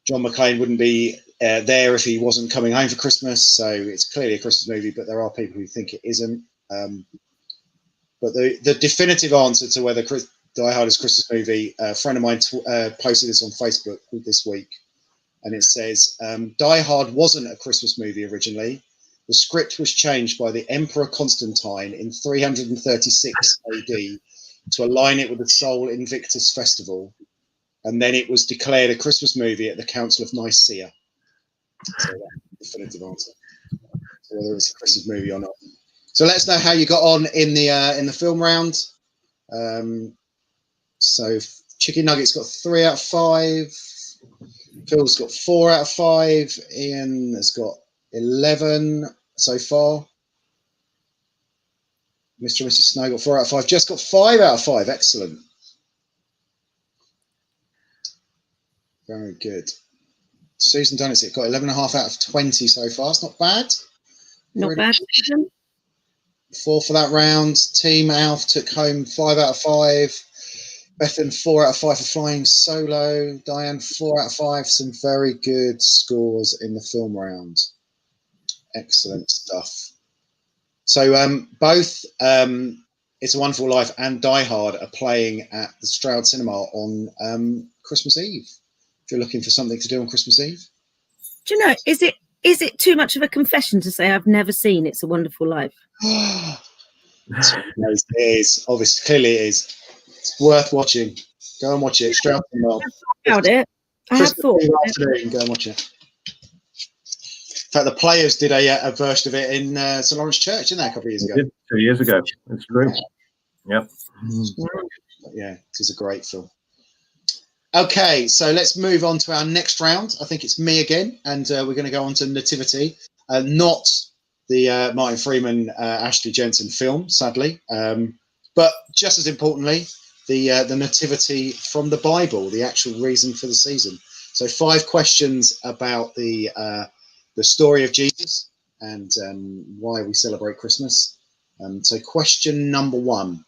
John McClane wouldn't be there if he wasn't coming home for Christmas. So it's clearly a Christmas movie, but there are people who think it isn't. But the definitive answer to whether Die Hard is a Christmas movie, a friend of mine posted this on Facebook this week, and it says, Die Hard wasn't a Christmas movie originally. The script was changed by the Emperor Constantine in 336 AD to align it with the Sol Invictus Festival, and then it was declared a Christmas movie at the Council of Nicaea. So that's the definitive answer, so whether it's a Christmas movie or not. So let us know how you got on in the film round. So Chicken Nugget's got 3 out of 5. Phil's got 4 out of 5. Ian has got 11 so far. Mr. and Mrs. Snow got 4 out of 5. Jess got 5 out of 5. Excellent. Very good. Susan Donitz got 11.5 out of 20 so far. It's not bad. Not bad. 4 for that round. Team Alf took home 5 out of 5. Bethan 4 out of 5 for flying solo. Diane 4 out of 5. Some very good scores in the film round. Excellent stuff. So both It's a Wonderful Life and Die Hard are playing at the Stroud Cinema on Christmas Eve. If you're looking for something to do on Christmas Eve. Do you know, is it too much of a confession to say I've never seen It's a Wonderful Life? It is. Obviously, clearly it is. It's worth watching. Go and watch it. Stroud Cinema. I have thought about it. Go and watch it. In fact, the Players did a version of it in St Lawrence Church, didn't they, a couple of years ago? 2 years ago. It's true. Yep. Yeah, it is a great film. Okay, so let's move on to our next round. I think it's me again, and we're going to go on to Nativity, not the Martin Freeman, Ashley Jensen film, sadly, but just as importantly, the Nativity from the Bible, the actual reason for the season. So 5 questions about the story of Jesus and why we celebrate Christmas. So question number 1.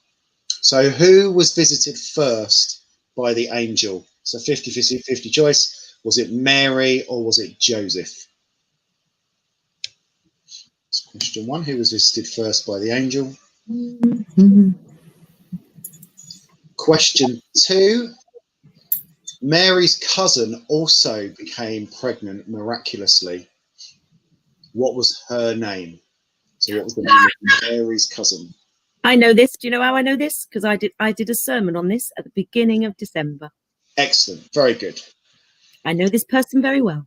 So who was visited first by the angel? So 50-50 choice. Was it Mary or was it Joseph? That's question 1. Who was visited first by the angel? Question 2. Mary's cousin also became pregnant miraculously. What was her name? So what was the name of Mary's cousin? I know this. Do you know how I know this? Because I did a sermon on this at the beginning of December. Excellent. Very good. I know this person very well.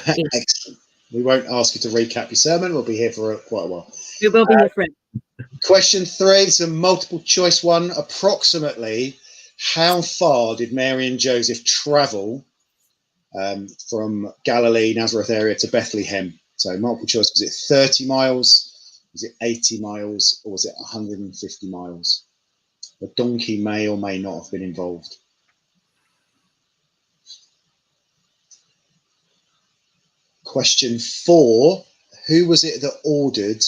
Excellent. We won't ask you to recap your sermon. We'll be here for quite a while. We will be your friend. Question 3, it's a multiple choice one. Approximately, how far did Mary and Joseph travel from Galilee, Nazareth area to Bethlehem? So multiple choice, was it 30 miles, was it 80 miles, or was it 150 miles? A donkey may or may not have been involved. Question 4, who was it that ordered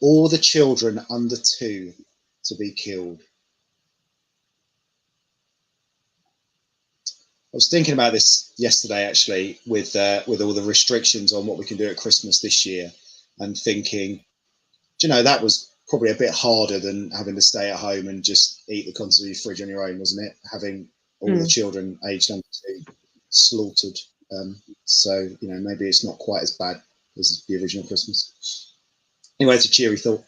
all the children under 2 to be killed? I was thinking about this yesterday, actually, with all the restrictions on what we can do at Christmas this year, and thinking, do you know, that was probably a bit harder than having to stay at home and just eat the contents of your fridge on your own, wasn't it? Having all the children aged under 2 slaughtered. So, you know, maybe it's not quite as bad as the original Christmas. Anyway, it's a cheery thought.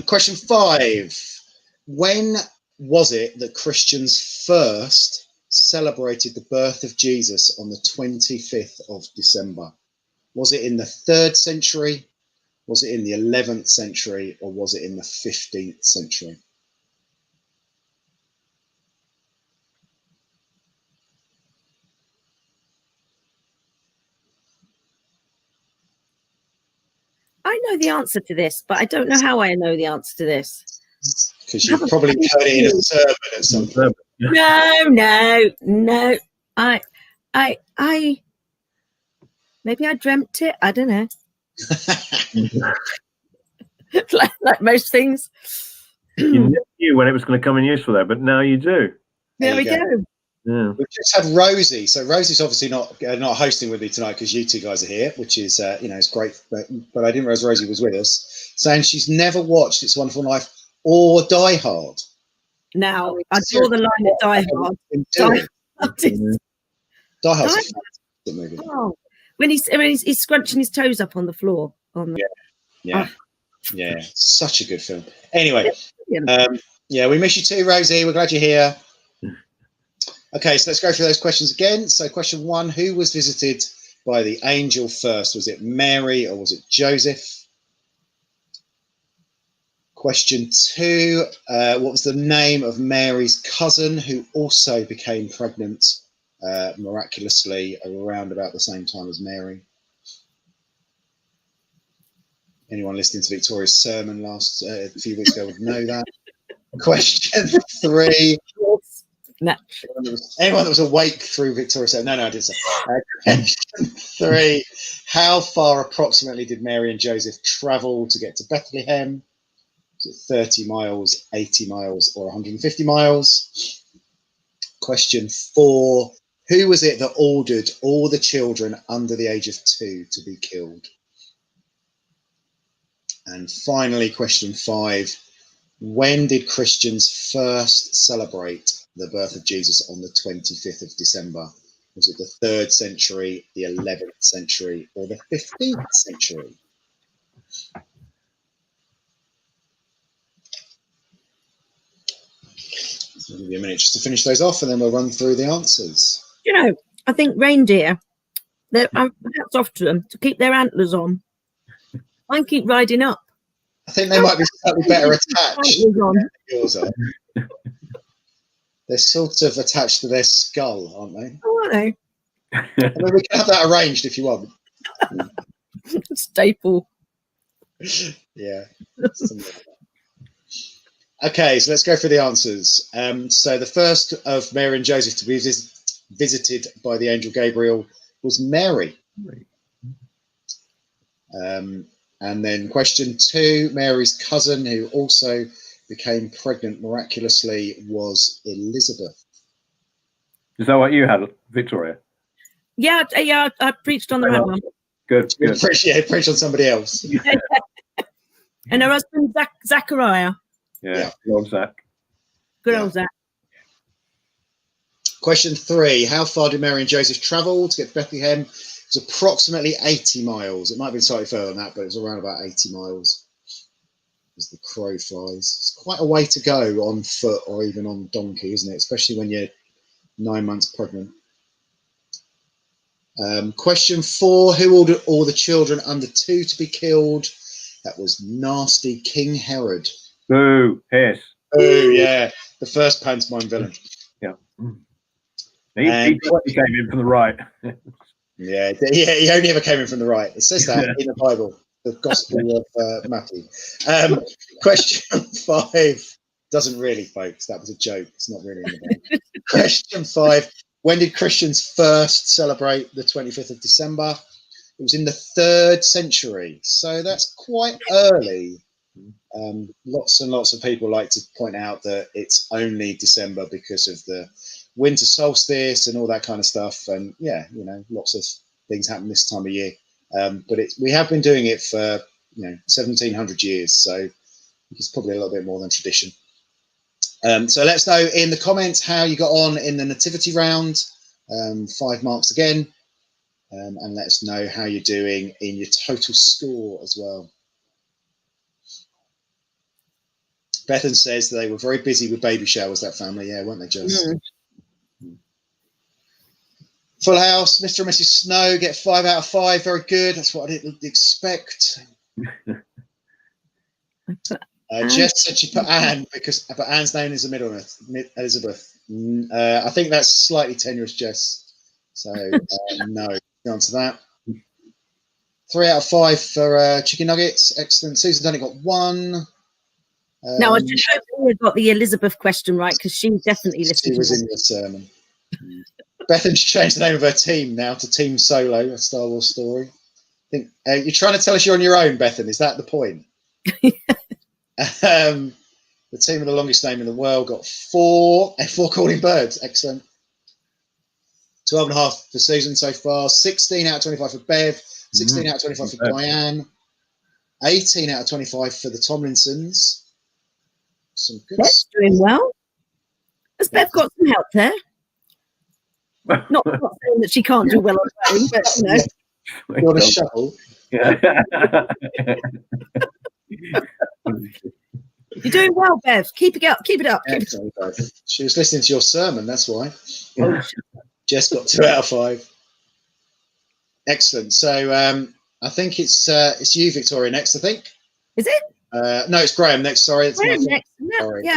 Question 5. When was it that Christians first celebrated the birth of Jesus on the 25th of December? Was it in the 3rd century? Was it in the 11th century? Or was it in the 15th century? I know the answer to this, but I don't know how I know the answer to this. Because you've probably heard it in a sermon at some point. No. I maybe I dreamt it. I don't know. like most things. You never knew when it was going to come in useful there, but now you do. There we go. Yeah. We've just had Rosie. So Rosie's obviously not hosting with me tonight because you two guys are here, which is you know, it's great. But I didn't realize Rosie was with us, saying she's never watched It's a Wonderful Life or Die Hard. Now I draw the line at Die Hard. Die Hard's a fantastic movie. Oh, when he's scrunching his toes up on the floor. Yeah, such a good film. Anyway, yeah, we miss you too, Rosie. We're glad you're here. Okay, so let's go through those questions again. So question 1, who was visited by the angel first? Was it Mary or was it Joseph? Question 2, what was the name of Mary's cousin who also became pregnant miraculously around about the same time as Mary? Anyone listening to Victoria's sermon a few weeks ago would know that. Question 3. Anyone that was awake through Victoria's sermon? No, I didn't say. Question 3. How far approximately did Mary and Joseph travel to get to Bethlehem? Was it 30 miles, 80 miles, or 150 miles? Question 4. Who was it that ordered all the children under the age of 2 to be killed? And finally, question 5. When did Christians first celebrate the birth of Jesus on the 25th of December? Was it the 3rd century, the 11th century, or the 15th century? I'll give you a minute just to finish those off, and then we'll run through the answers. You know, I think reindeer, hats off to them to keep their antlers on. I keep riding up. I think they might be slightly better attached than yours are. They're sort of attached to their skull, aren't they? Oh, are they? I mean, we can have that arranged if you want. Staple. Yeah. Okay, so let's go through the answers. So the first of Mary and Joseph to be visited by the angel Gabriel was Mary. And then question 2, Mary's cousin who also became pregnant miraculously was Elizabeth. Is that what you had, Victoria? Yeah, I preached on the right one. Good. Preach on somebody else. And her husband, Zachariah. Yeah, good old Zach. Good old Zach. Question 3, how far did Mary and Joseph travel to get to Bethlehem? It was approximately 80 miles. It might have been slightly further than that, but it was around about 80 miles as the crow flies. It's quite a way to go on foot or even on donkey, isn't it? Especially when you're 9 months pregnant. Question 4, who ordered all the children under 2 to be killed? That was nasty King Herod. Boo, hiss. Oh yeah, the first pantomime villain. Yeah. He came in from the right. Yeah, he only ever came in from the right. It says that in the Bible, the Gospel of Matthew. Question 5 doesn't really, folks. That was a joke. It's not really in the Bible. Question 5: when did Christians first celebrate the 25th of December? It was in the 3rd century, so that's quite early. Lots and lots of people like to point out that it's only December because of the winter solstice and all that kind of stuff. And yeah, lots of things happen this time of year. But we have been doing it for 1700 years, so it's probably a little bit more than tradition. So let us know in the comments how you got on in the nativity round. 5 marks again. And let us know how you're doing in your total score as well. Bethan says they were very busy with baby showers, that family. Yeah, weren't they, Jess? Full house. Mr. and Mrs. Snow get 5 out of 5. Very good. That's what I didn't expect. Jess said she put Anne but Anne's name is the middle one, Elizabeth. I think that's slightly tenuous, Jess. So no, go on to that. 3 out of 5 for chicken nuggets. Excellent. Susan Dunning got 1. No, I just hope you got the Elizabeth question right, because she definitely listened. She was in your sermon. Bethan's changed the name of her team now to Team Solo, a Star Wars story. I think you're trying to tell us you're on your own, Bethan. Is that the point? The team with the longest name in the world got 4 calling birds. Excellent. 12.5 for Susan so far. 16 out of 25 for Bev. 16 out of 25 for Diane. 18 out of 25 for the Tomlinsons. Some good Bev's doing well. Has Bev got some help there? Not saying that she can't do well on her own, but You want a shovel? Yeah. You're doing well, Bev. Keep it up. Keep it up. She was listening to your sermon, that's why. Jess got 2 out of 5. Excellent. So I think it's you, Victoria, next, I think. Is it? No, it's Graham next. Sorry, it's Graham my next. Sorry. Yeah.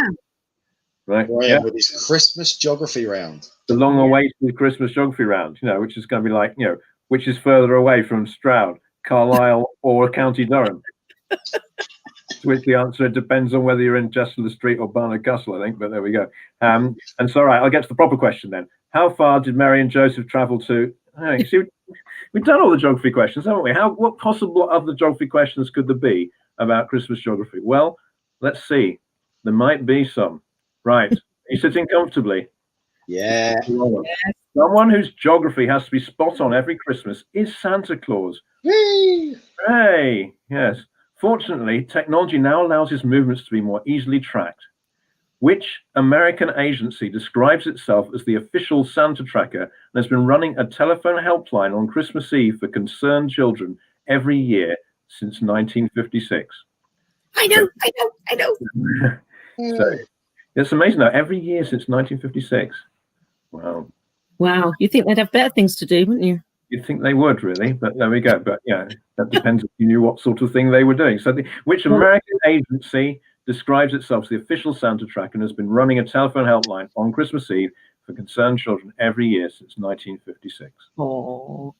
Right. Graham with his Christmas geography round. The long-awaited Christmas geography round, which is going to be like, which is further away from Stroud, Carlisle, or County Durham? To which the answer depends on whether you're in Chester Street or Barnard Castle, I think. But there we go. And so, right, I'll get to the proper question then. How far did Mary and Joseph travel to? You see, we've done all the geography questions, haven't we? What possible other geography questions could there be about Christmas geography? Well, let's see. There might be some. Right. Are you sitting comfortably? Yeah. Someone whose geography has to be spot on every Christmas is Santa Claus. Whee! Hey, yes. Fortunately, technology now allows his movements to be more easily tracked. Which American agency describes itself as the official Santa tracker and has been running a telephone helpline on Christmas Eve for concerned children every year since 1956? I know. So it's amazing though. Every year since 1956. Wow. You think they'd have better things to do, wouldn't you? You'd think they would, really, but there we go. But yeah, that depends if you knew what sort of thing they were doing. So which American agency describes itself as the official Santa tracker and has been running a telephone helpline on Christmas Eve for concerned children every year since 1956? Oh.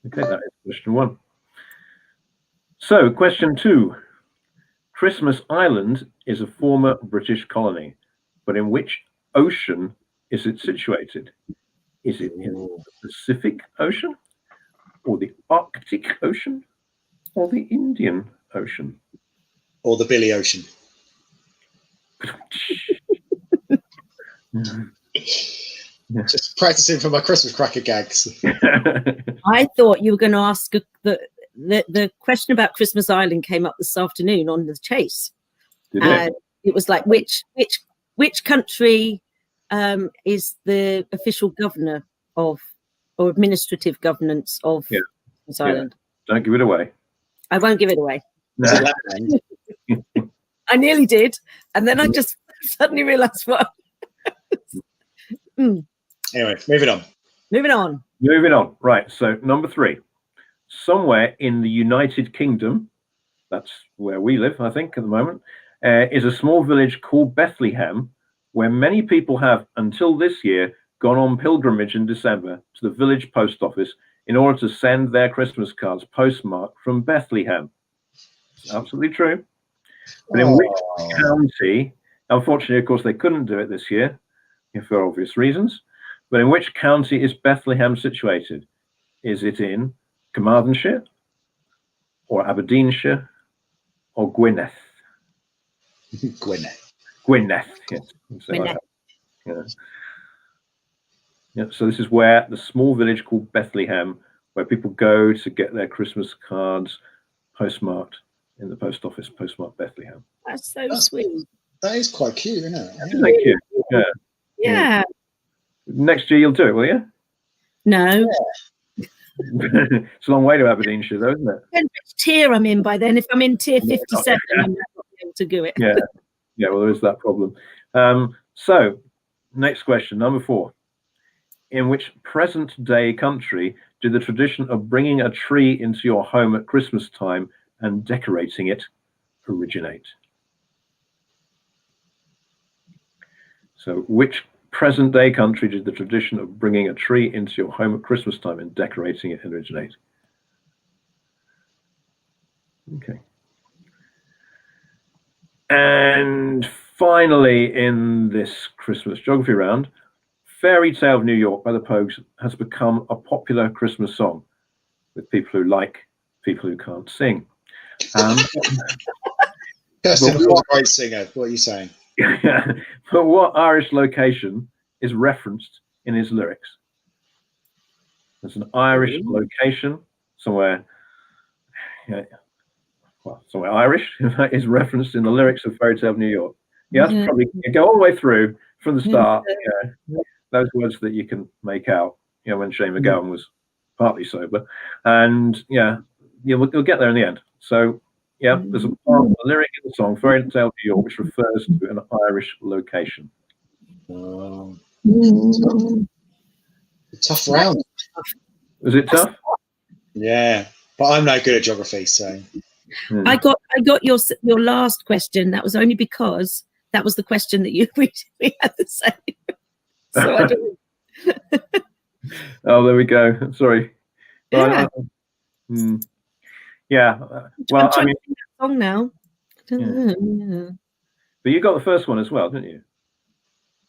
Okay, that is question 1. So question 2. Christmas Island is a former British colony, but in which ocean is it situated? Is it in the Pacific Ocean, or the Arctic Ocean, or the Indian Ocean? Or the Billy Ocean. Just practicing for my Christmas cracker gags. I thought you were going to ask the question about Christmas Island came up this afternoon on the Chase. Did it? It was like which country is the official governor of or administrative governance of Christmas Island? Don't give it away. I won't give it away. No. I nearly did, and then I just suddenly realised what. Anyway, moving on. Moving on. Right. So number 3. Somewhere in the United Kingdom, that's where we live, I think, at the moment, is a small village called Bethlehem, where many people have, until this year, gone on pilgrimage in December to the village post office in order to send their Christmas cards postmarked from Bethlehem. It's absolutely true. But in which county, unfortunately, of course, they couldn't do it this year, for obvious reasons, but in which county is Bethlehem situated? Is it in Carmarthenshire, or Aberdeenshire, or Gwynedd? Gwynedd. Gwynedd, yes. Gwynedd. Yeah. Yeah, so this is where the small village called Bethlehem, where people go to get their Christmas cards postmarked in the post office, postmarked Bethlehem. That's so sweet. That is quite cute, isn't it? Thank you. Yeah. Yeah. Next year you'll do it, will you? No. It's a long way to Aberdeenshire, though, isn't it? Depends which tier I'm in by then. If I'm in tier 57, I might not be able to do it. Yeah. Yeah, well, there is that problem. So, next question, number 4. In which present-day country did the tradition of bringing a tree into your home at Christmas time and decorating it originate? So, which present-day country did the tradition of bringing a tree into your home at Christmas time and decorating it originate? Okay. And finally, in this Christmas geography round, Fairy Tale of New York by the Pogues has become a popular Christmas song with people who like people who can't sing. Kirsten was a great singer. What are you saying? But what Irish location is referenced in his lyrics? There's an Irish location somewhere, somewhere Irish is referenced in the lyrics of Fairy Tale of New York. Yeah, that's probably go all the way through from the start. Those words that you can make out. When Shane McGowan was partly sober, and you'll get there in the end. So there's a part of the lyric in the song Fairy Tale of New York which refers to an Irish location. Tough round. Was it tough? Yeah, but I'm no good at geography, so. I got your last question. That was only because that was the question that we had the same. So I don't. Oh, there we go. Sorry. Yeah. Well, I mean, song now. I don't know. But you got the first one as well, didn't you,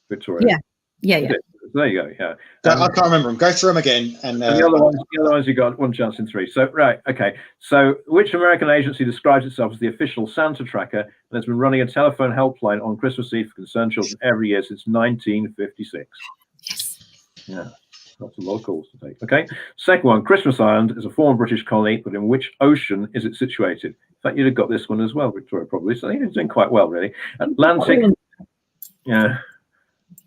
Victoria? Yeah. There you go. Yeah. I can't remember them. Go through them again. And the other ones you got one chance in 3. So okay. So which American agency describes itself as the official Santa tracker and has been running a telephone helpline on Christmas Eve for concerned children every year since 1956? Yes. Yeah. That's a lot of calls to take. Okay. Second one, Christmas Island is a former British colony, but in which ocean is it situated? In fact, you'd have got this one as well, Victoria, probably. So you're doing quite well, really. Atlantic. Yeah.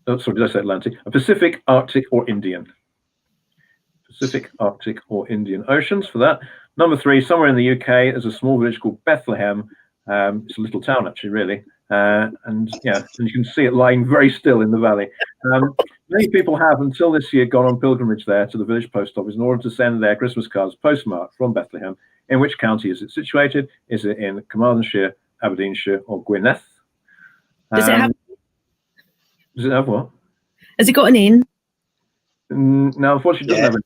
Oh, sorry, did I say Atlantic? A Pacific, Arctic, or Indian? Pacific, Arctic, or Indian Oceans for that. Number 3, somewhere in the UK, there's a small village called Bethlehem. It's a little town, actually, really. And you can see it lying very still in the valley. Many people have, until this year, gone on pilgrimage there to the village post office in order to send their Christmas cards postmarked from Bethlehem. In which county is it situated? Is it in Carmarthenshire, Aberdeenshire, or Gwynedd? Does it have what? Has it got an inn? No, unfortunately, it doesn't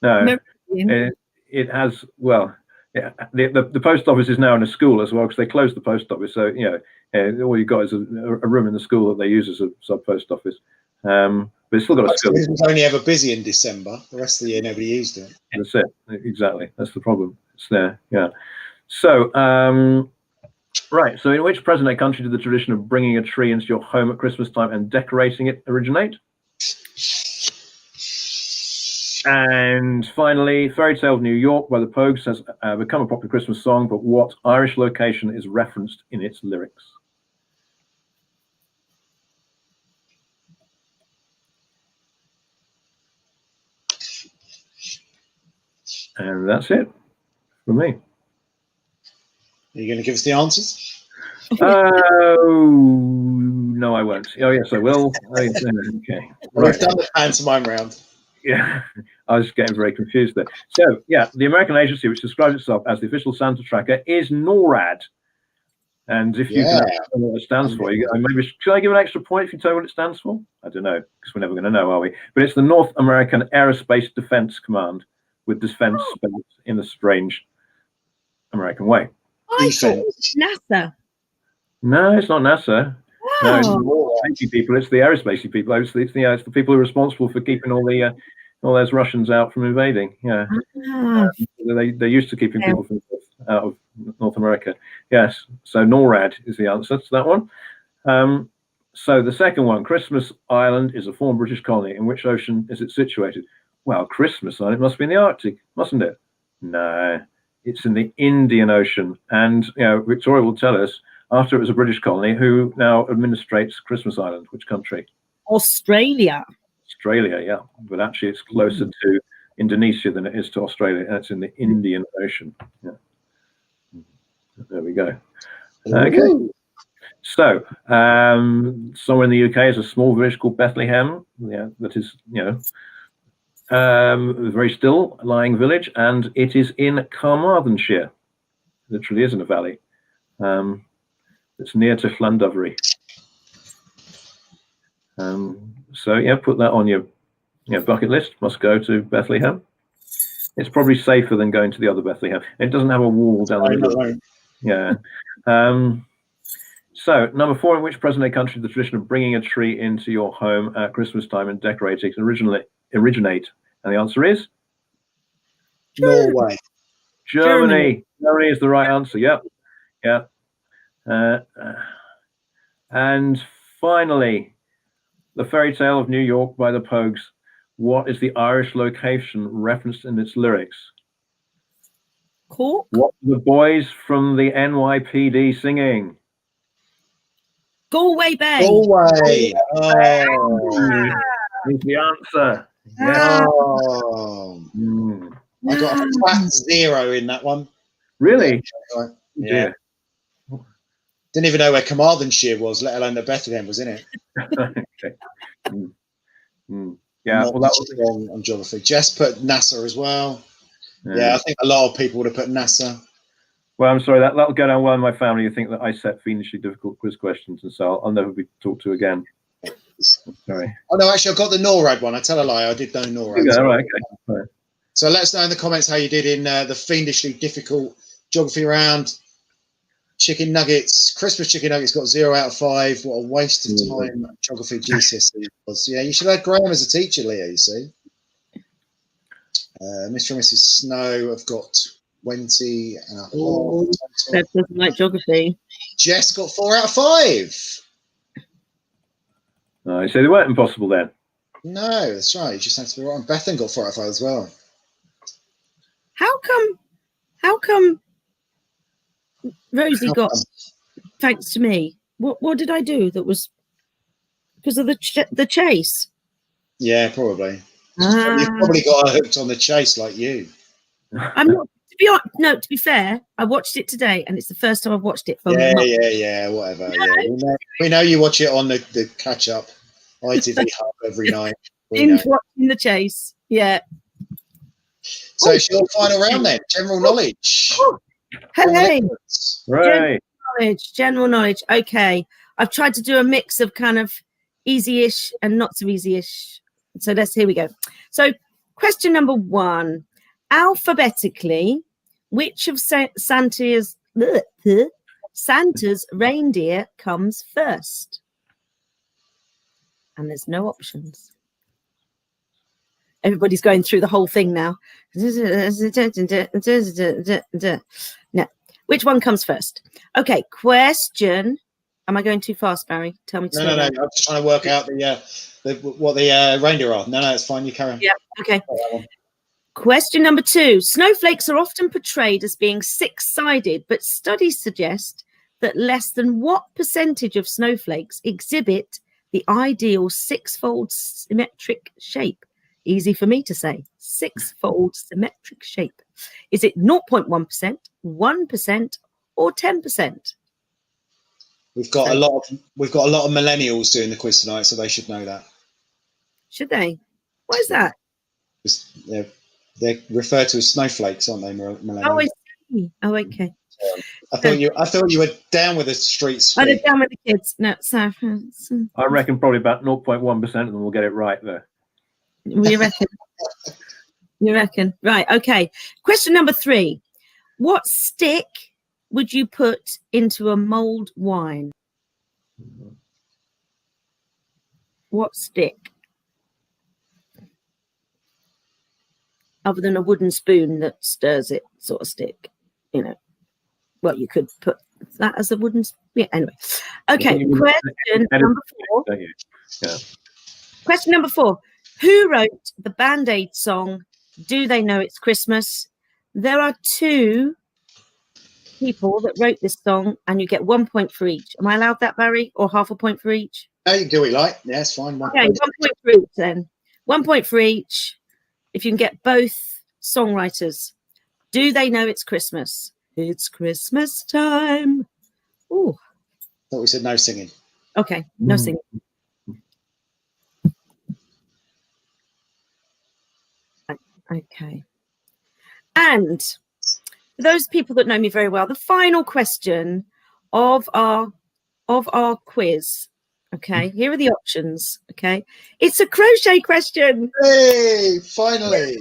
have an inn. No, it has. Well, the post office is now in a school as well because they closed the post office. So all you got is a room in the school that they use as a sub post office. But it's still got a school. It was only ever busy in December. The rest of the year, nobody used it. That's it. Exactly. That's the problem. It's there. Yeah. So. Right, so in which present-day country did the tradition of bringing a tree into your home at Christmas time and decorating it originate? And finally, Fairy Tale of New York by the Pogues has become a popular Christmas song, but what Irish location is referenced in its lyrics? And that's it for me. Are you going to give us the answers? Oh, no, I won't. Oh, yes, I will. Okay. Right. We've done the pantomime round. Yeah, I was getting very confused there. So, yeah, the American agency, which describes itself as the official Santa tracker, is NORAD. And if you can understand what it stands for, maybe should I give an extra point if you tell me what it stands for? I don't know, because we're never going to know, are we? But it's the North American Aerospace Defense Command, with defense spelled in a strange American way. I thought it was NASA. No, it's not NASA. Wow. No, it's the people. It's the aerospace people. It's the people who are responsible for keeping all those Russians out from invading. Yeah, they're used to keeping people from out of North America. Yes, so NORAD is the answer to that one. So the second one, Christmas Island is a former British colony. In which ocean is it situated? Well, Christmas Island, it must be in the Arctic, mustn't it? No, it's in the Indian Ocean. And Victoria will tell us, after it was a British colony, who now administrates Christmas Island? Which country? Australia. Australia, yeah. But actually it's closer to Indonesia than it is to Australia. That's in the Indian Ocean. Yeah. There we go. Okay. So, somewhere in the UK is a small village called Bethlehem. Yeah, that is, a very still lying village, and it is in Carmarthenshire. Literally is in a valley. It's near to Llandovery. So yeah, put that on your bucket list. Must go to Bethlehem. It's probably safer than going to the other Bethlehem. It doesn't have a wall down the middle. Yeah. So number 4, in which present-day country the tradition of bringing a tree into your home at Christmas time and decorating originate? And the answer is Norway. Germany. Germany is the right answer. Yep. Yeah. And finally, the Fairy Tale of New York by the Pogues. What is the Irish location referenced in its lyrics? Cork. What are the boys from the NYPD singing? Galway Bay. Galway. Is the answer. Yeah. I got a flat 0 in that one. Really? Yeah. Didn't even know where Carmarthenshire was, let alone that Bethlehem was in it. Okay. Yeah, well, that was wrong on geography. Jess put NASA as well. Yeah, I think a lot of people would have put NASA. Well, I'm sorry, that'll go down well in my family. You think that I set fiendishly difficult quiz questions, and so I'll never be talked to again. Sorry. Oh no, actually, I got the NORAD one. I tell a lie, I did know NORAD. Yeah, right, okay. So let us know in the comments how you did in the fiendishly difficult geography round. Chicken nuggets, Christmas chicken nuggets got 0 out of 5. What a waste of time geography GCSE was. Yeah, you should have had Graham as a teacher, Leah, you see. Mr. and Mrs. Snow have got 20 and a half. That doesn't like geography. Jess got 4 out of 5. So they weren't impossible then. No, that's right. You just have to be right. Bethan got 4 out of 5 as well. How come Rosie got thanks to me? What did I do that was because of the chase? Yeah, probably. You've probably got her hooked on the chase like you. I'm not. To be fair, I watched it today, and it's the first time I've watched it for months. Yeah, whatever. No. Yeah. We know you watch it on the catch up ITV Hub every night. Binge watching the chase. Yeah. So it's your final round then. General knowledge. Hey. Right. General knowledge. Okay. I've tried to do a mix of kind of easy-ish and not so easy-ish. So here we go. So question number 1. Alphabetically, which of Santa's reindeer comes first? And there's no options. Everybody's going through the whole thing now. No. Which one comes first? Okay, question. Am I going too fast, Barry? Tell me to No. I'm just trying to work out what the reindeer are. No, it's fine. You carry on. Yeah, okay. Question number 2. Snowflakes are often portrayed as being 6-sided, but studies suggest that less than what percentage of snowflakes exhibit the ideal 6-fold symmetric shape? Easy for me to say. 6-fold symmetric shape. Is it 0.1%, 1%, or 10%? We've got a lot of millennials doing the quiz tonight, so they should know that. Should they? Why is that? They're referred to as snowflakes, aren't they, Melanie? Oh, I see. Oh, okay. I thought you were down with the streets. Oh, they're down with the kids. No, so I reckon probably about 0.1% of them will get it right there. you reckon? You reckon? Right. Okay. Question number 3. What stick would you put into a mulled wine? What stick? Other than a wooden spoon that stirs it, sort of stick, you know. Well, you could put that as a wooden. Yeah. Anyway. Okay. Question number 4. Yeah. Question number 4. Who wrote the Band-Aid song, Do They Know It's Christmas? There are 2 people that wrote this song, and you get 1 point for each. Am I allowed that, Barry? Or half a point for each? No, you can do what you like. Yeah, it's fine. Okay, 1 point for each then. 1 point for each. If you can get both songwriters. Do they know it's Christmas? It's Christmas time. Oh. Thought we said no singing. Okay, no singing. Okay. And for those people that know me very well, the final question of our quiz. Okay, here are the options. Okay, it's a crochet question. Hey, finally.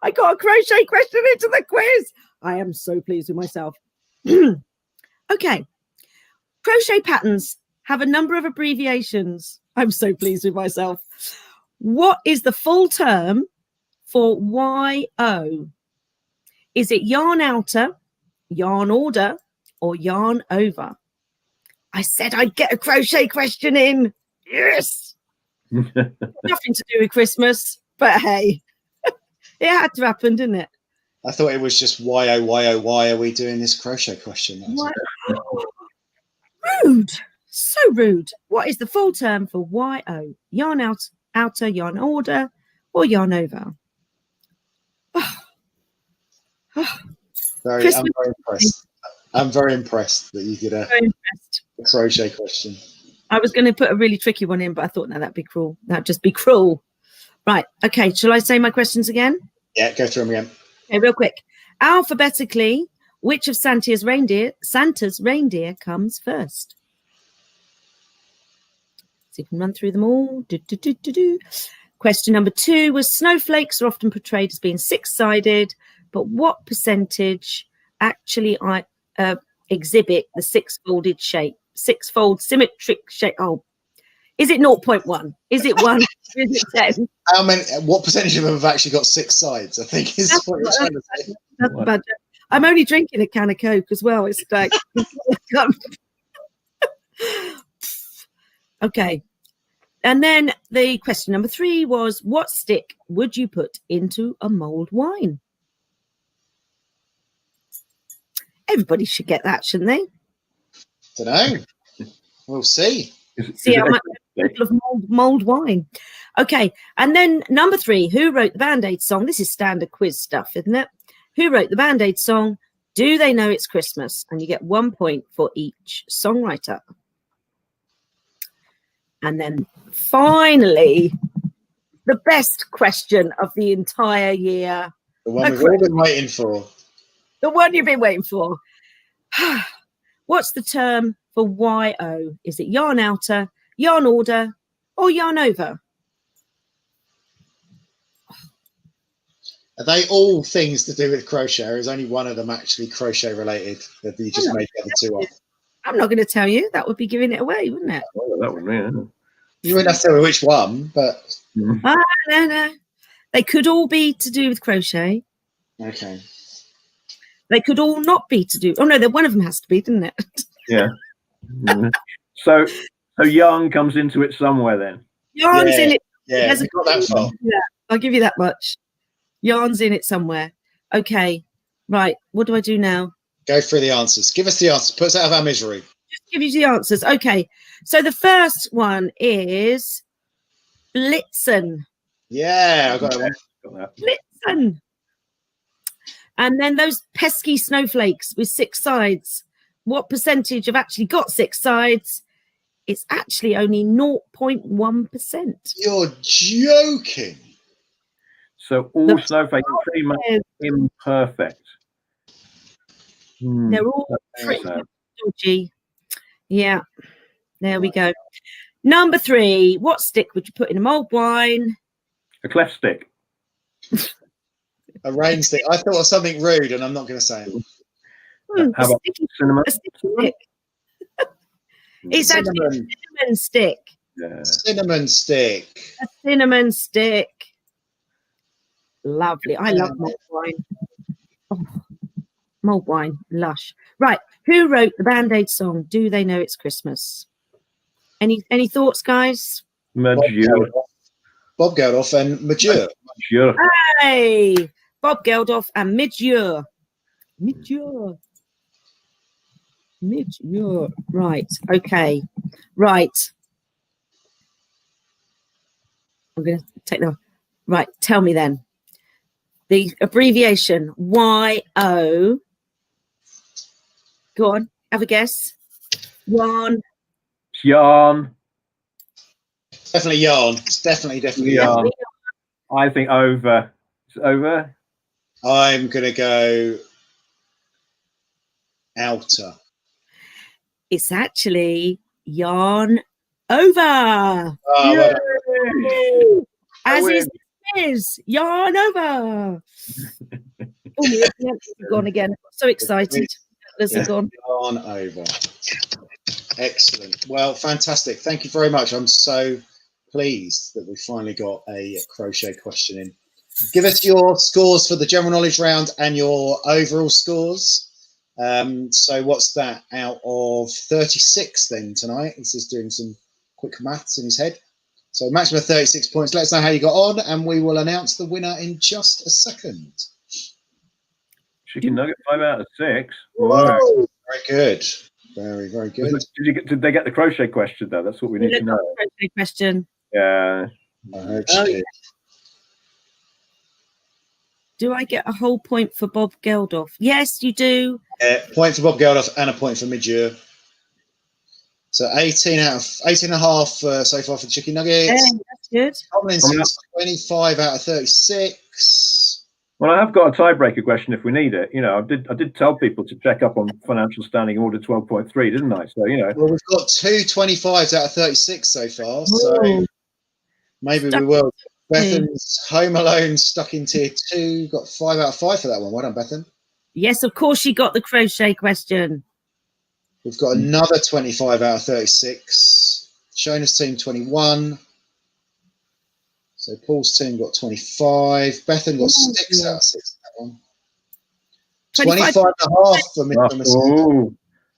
I got a crochet question into the quiz. I am so pleased with myself. Okay, crochet patterns have a number of abbreviations. I'm so pleased with myself. What is the full term for YO? Is it yarn outer, yarn order, or yarn over? I said I'd get a crochet question in. Yes. Nothing to do with Christmas, but hey, it had to happen, didn't it? I thought it was just why are we doing this crochet question? Rude. So rude. What is the full term for YO? Yarn outer, yarn order, or yarn over? I'm very impressed. I'm very impressed that you did a crochet question. I was going to put a really tricky one in, but I thought, no, that'd be cruel. That'd just be cruel. Right. Okay. Shall I say my questions again? Yeah, go through them again. Okay, real quick. Alphabetically, which of Santa's reindeer comes first? So you can run through them all. Question number 2 was snowflakes are often portrayed as being 6-sided, but what percentage actually exhibit the 6-folded shape? 6-fold symmetric shape. Oh, is it 0.1? Is it 1? Is it 10? How many? What percentage of them have actually got 6 sides? I think is what you're trying to say. That's bad. I'm only drinking a can of Coke as well. It's like okay. And then the question number 3 was, what stick would you put into a mulled wine? Everybody should get that, shouldn't they? Don't know. We'll see. See how much of mulled wine. Okay. And then number 3, who wrote the Band-Aid song? This is standard quiz stuff, isn't it? Who wrote the Band-Aid song? Do they know it's Christmas? And you get 1 point for each songwriter. And then finally, the best question of the entire year. The one we've all been waiting for. The one you've been waiting for. What's the term for YO? Is it yarn outer, yarn order, or yarn over? Are they all things to do with crochet, or is only one of them actually crochet related that you just made the other 2 up? I'm not going to tell you. That would be giving it away, wouldn't it? Oh, that would be. You wouldn't have to tell me which one, but no. They could all be to do with crochet. Okay. They could all not be to do. Oh no, one of them has to be, didn't it? Yeah. So yarn comes into it somewhere then. Yarn's in it. Yeah, It got that far. Yeah, I'll give you that much. Yarn's in it somewhere. Okay. Right. What do I do now? Go through the answers. Give us the answers. Put us out of our misery. Just give you the answers. Okay. So the first one is Blitzen. Yeah, I got that. Blitzen. And then those pesky snowflakes with 6 sides. What percentage have actually got 6 sides? It's actually only 0.1%. You're joking. So all snowflakes are pretty much imperfect. They're all pretty dodgy. Yeah, there we go. Number 3. What stick would you put in a mulled wine? A cleft stick. A rain stick. I thought of something rude, and I'm not going to say it. How about cinnamon? A stick. It's actually a cinnamon stick. Yeah. Cinnamon stick. A cinnamon stick. Lovely. I love mulled wine. Oh, mulled wine, lush. Right. Who wrote the Band-Aid song? Do They Know It's Christmas? Any thoughts, guys? Bob Geldof and Majeur. Hey, Bob Geldof and Majeur. Right. Okay. Right. I'm going to take that. Right. Tell me then. The abbreviation YO. Go on. Have a guess. Yarn. Definitely yarn. It's definitely yarn. I think over. It's over. I'm going to go outer. It's actually yarn over. Oh, as is yarn over. Oh, the antlers are gone again. So excited. Antlers are gone. Yarn over. Excellent. Well, fantastic. Thank you very much. I'm so pleased that we finally got a crochet question in. Give us your scores for the general knowledge round and your overall scores. So what's that out of 36 then tonight? This is doing some quick maths in his head. So maximum of 36 points. Let us know how you got on, and we will announce the winner in just a second. Chicken nugget, 5 out of 6. Whoa. Very good. Very, very good. Did they get the crochet question though? That's what we need to know. Crochet question. Yeah. I hope she did. Do I get a whole point for Bob Geldof? Yes, you do. Point for Bob Geldof and a point for Majeur. So 18 out of 18 and a half so far for chicken nuggets. Yeah, that's good. Tomlinson's 25 out of 36. Well, I have got a tiebreaker question if we need it. You know, I did tell people to check up on financial standing order 12.3, didn't I? So, you know. Well, we've got 2 25s out of 36 so far. So maybe we will. Bethan's Home Alone stuck in tier 2. Got 5 out of 5 for that one. Well done, Bethan. Yes, of course she got the crochet question. We've got another 25 out of 36. Shona's team 21. So Paul's team got 25. Bethan got 6 out of 6 that one. 25 and a half for Mr.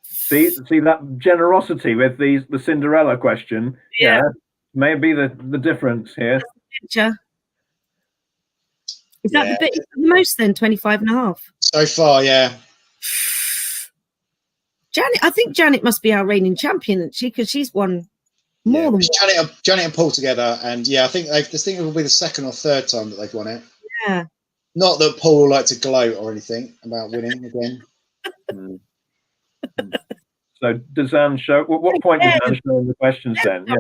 See that generosity with the Cinderella question. Yeah. Maybe the difference here. Is that the bit the most then? 25 and a half? So far, yeah. Janet, I think Janet must be our reigning champion, isn't she? Because she's won more than Janet and Paul together, and I think it will be the second or third time that they've won it. Yeah. Not that Paul will like to gloat or anything about winning again. So does Anne show? What point does Anne show in the questions then? Yeah.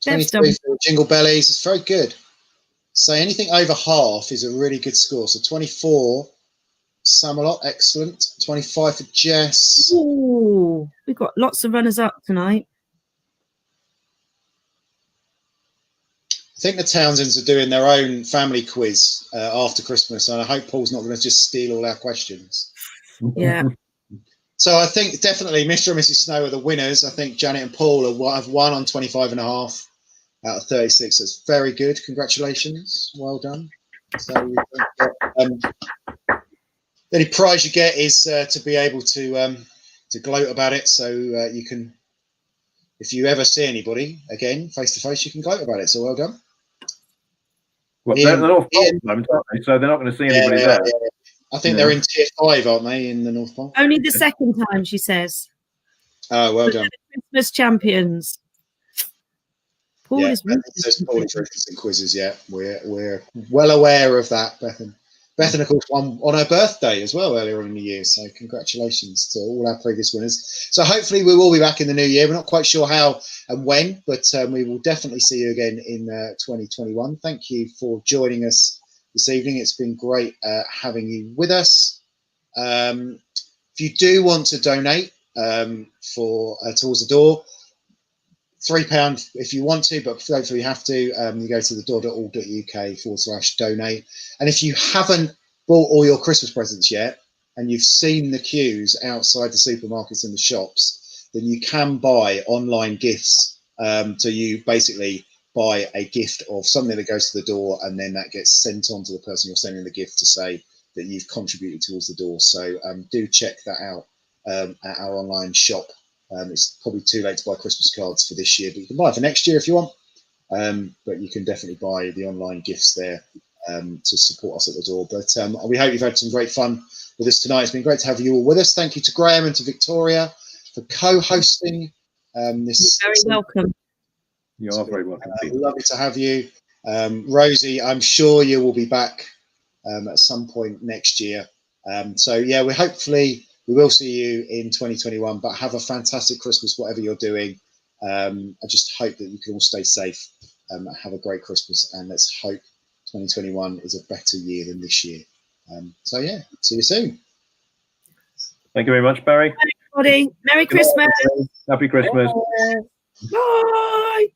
23 for Jingle Bellies. It's very good. So anything over half is a really good score. So 24. Samalot, excellent. 25 for Jess. Ooh, we've got lots of runners up tonight. I think the Townsends are doing their own family quiz after Christmas, and I hope Paul's not going to just steal all our questions. Yeah. So I think definitely Mr. and Mrs. Snow are the winners. I think Janet and Paul have won on 25 and a half out of 36. That's very good. Congratulations. Well done. So the only prize you get is to be able to gloat about it. So you can, if you ever see anybody again face to face, you can gloat about it. So well done. Well, they're in the North Pole at the moment, aren't they? So they're not going to see anybody there. Yeah. I think they're in tier 5, aren't they, in the North Pole? Only the second time, she says. Oh, well done. Christmas champions. Paul is Paul is ruthless in quizzes. Yeah, we're well aware of that, Bethan. Beth, and of course, won on her birthday as well earlier on in the year. So congratulations to all our previous winners. So hopefully we will be back in the new year. We're not quite sure how and when, but we will definitely see you again in 2021. Thank you for joining us this evening. It's been great having you with us. If you do want to donate for towards the door, £3 if you want to, but don't feel you have to. You go to thedoor.org.uk/donate. And if you haven't bought all your Christmas presents yet, and you've seen the queues outside the supermarkets and the shops, then you can buy online gifts. So you basically buy a gift of something that goes to the door, and then that gets sent on to the person you're sending the gift to say that you've contributed towards the door. So do check that out at our online shop. It's probably too late to buy Christmas cards for this year, but you can buy for next year if you want. But you can definitely buy the online gifts there to support us at the door. But we hope you've had some great fun with us tonight. It's been great to have you all with us. Thank you to Graham and to Victoria for co-hosting this. You're very welcome. You are very welcome. Lovely to have you. Rosie, I'm sure you will be back at some point next year. So yeah, we will see you in 2021, but have a fantastic Christmas, whatever you're doing. I just hope that you can all stay safe, have a great Christmas, and let's hope 2021 is a better year than this year. So yeah, see you soon. Thank you very much, Barry. Bye, everybody. Merry Christmas. Happy Christmas. Bye.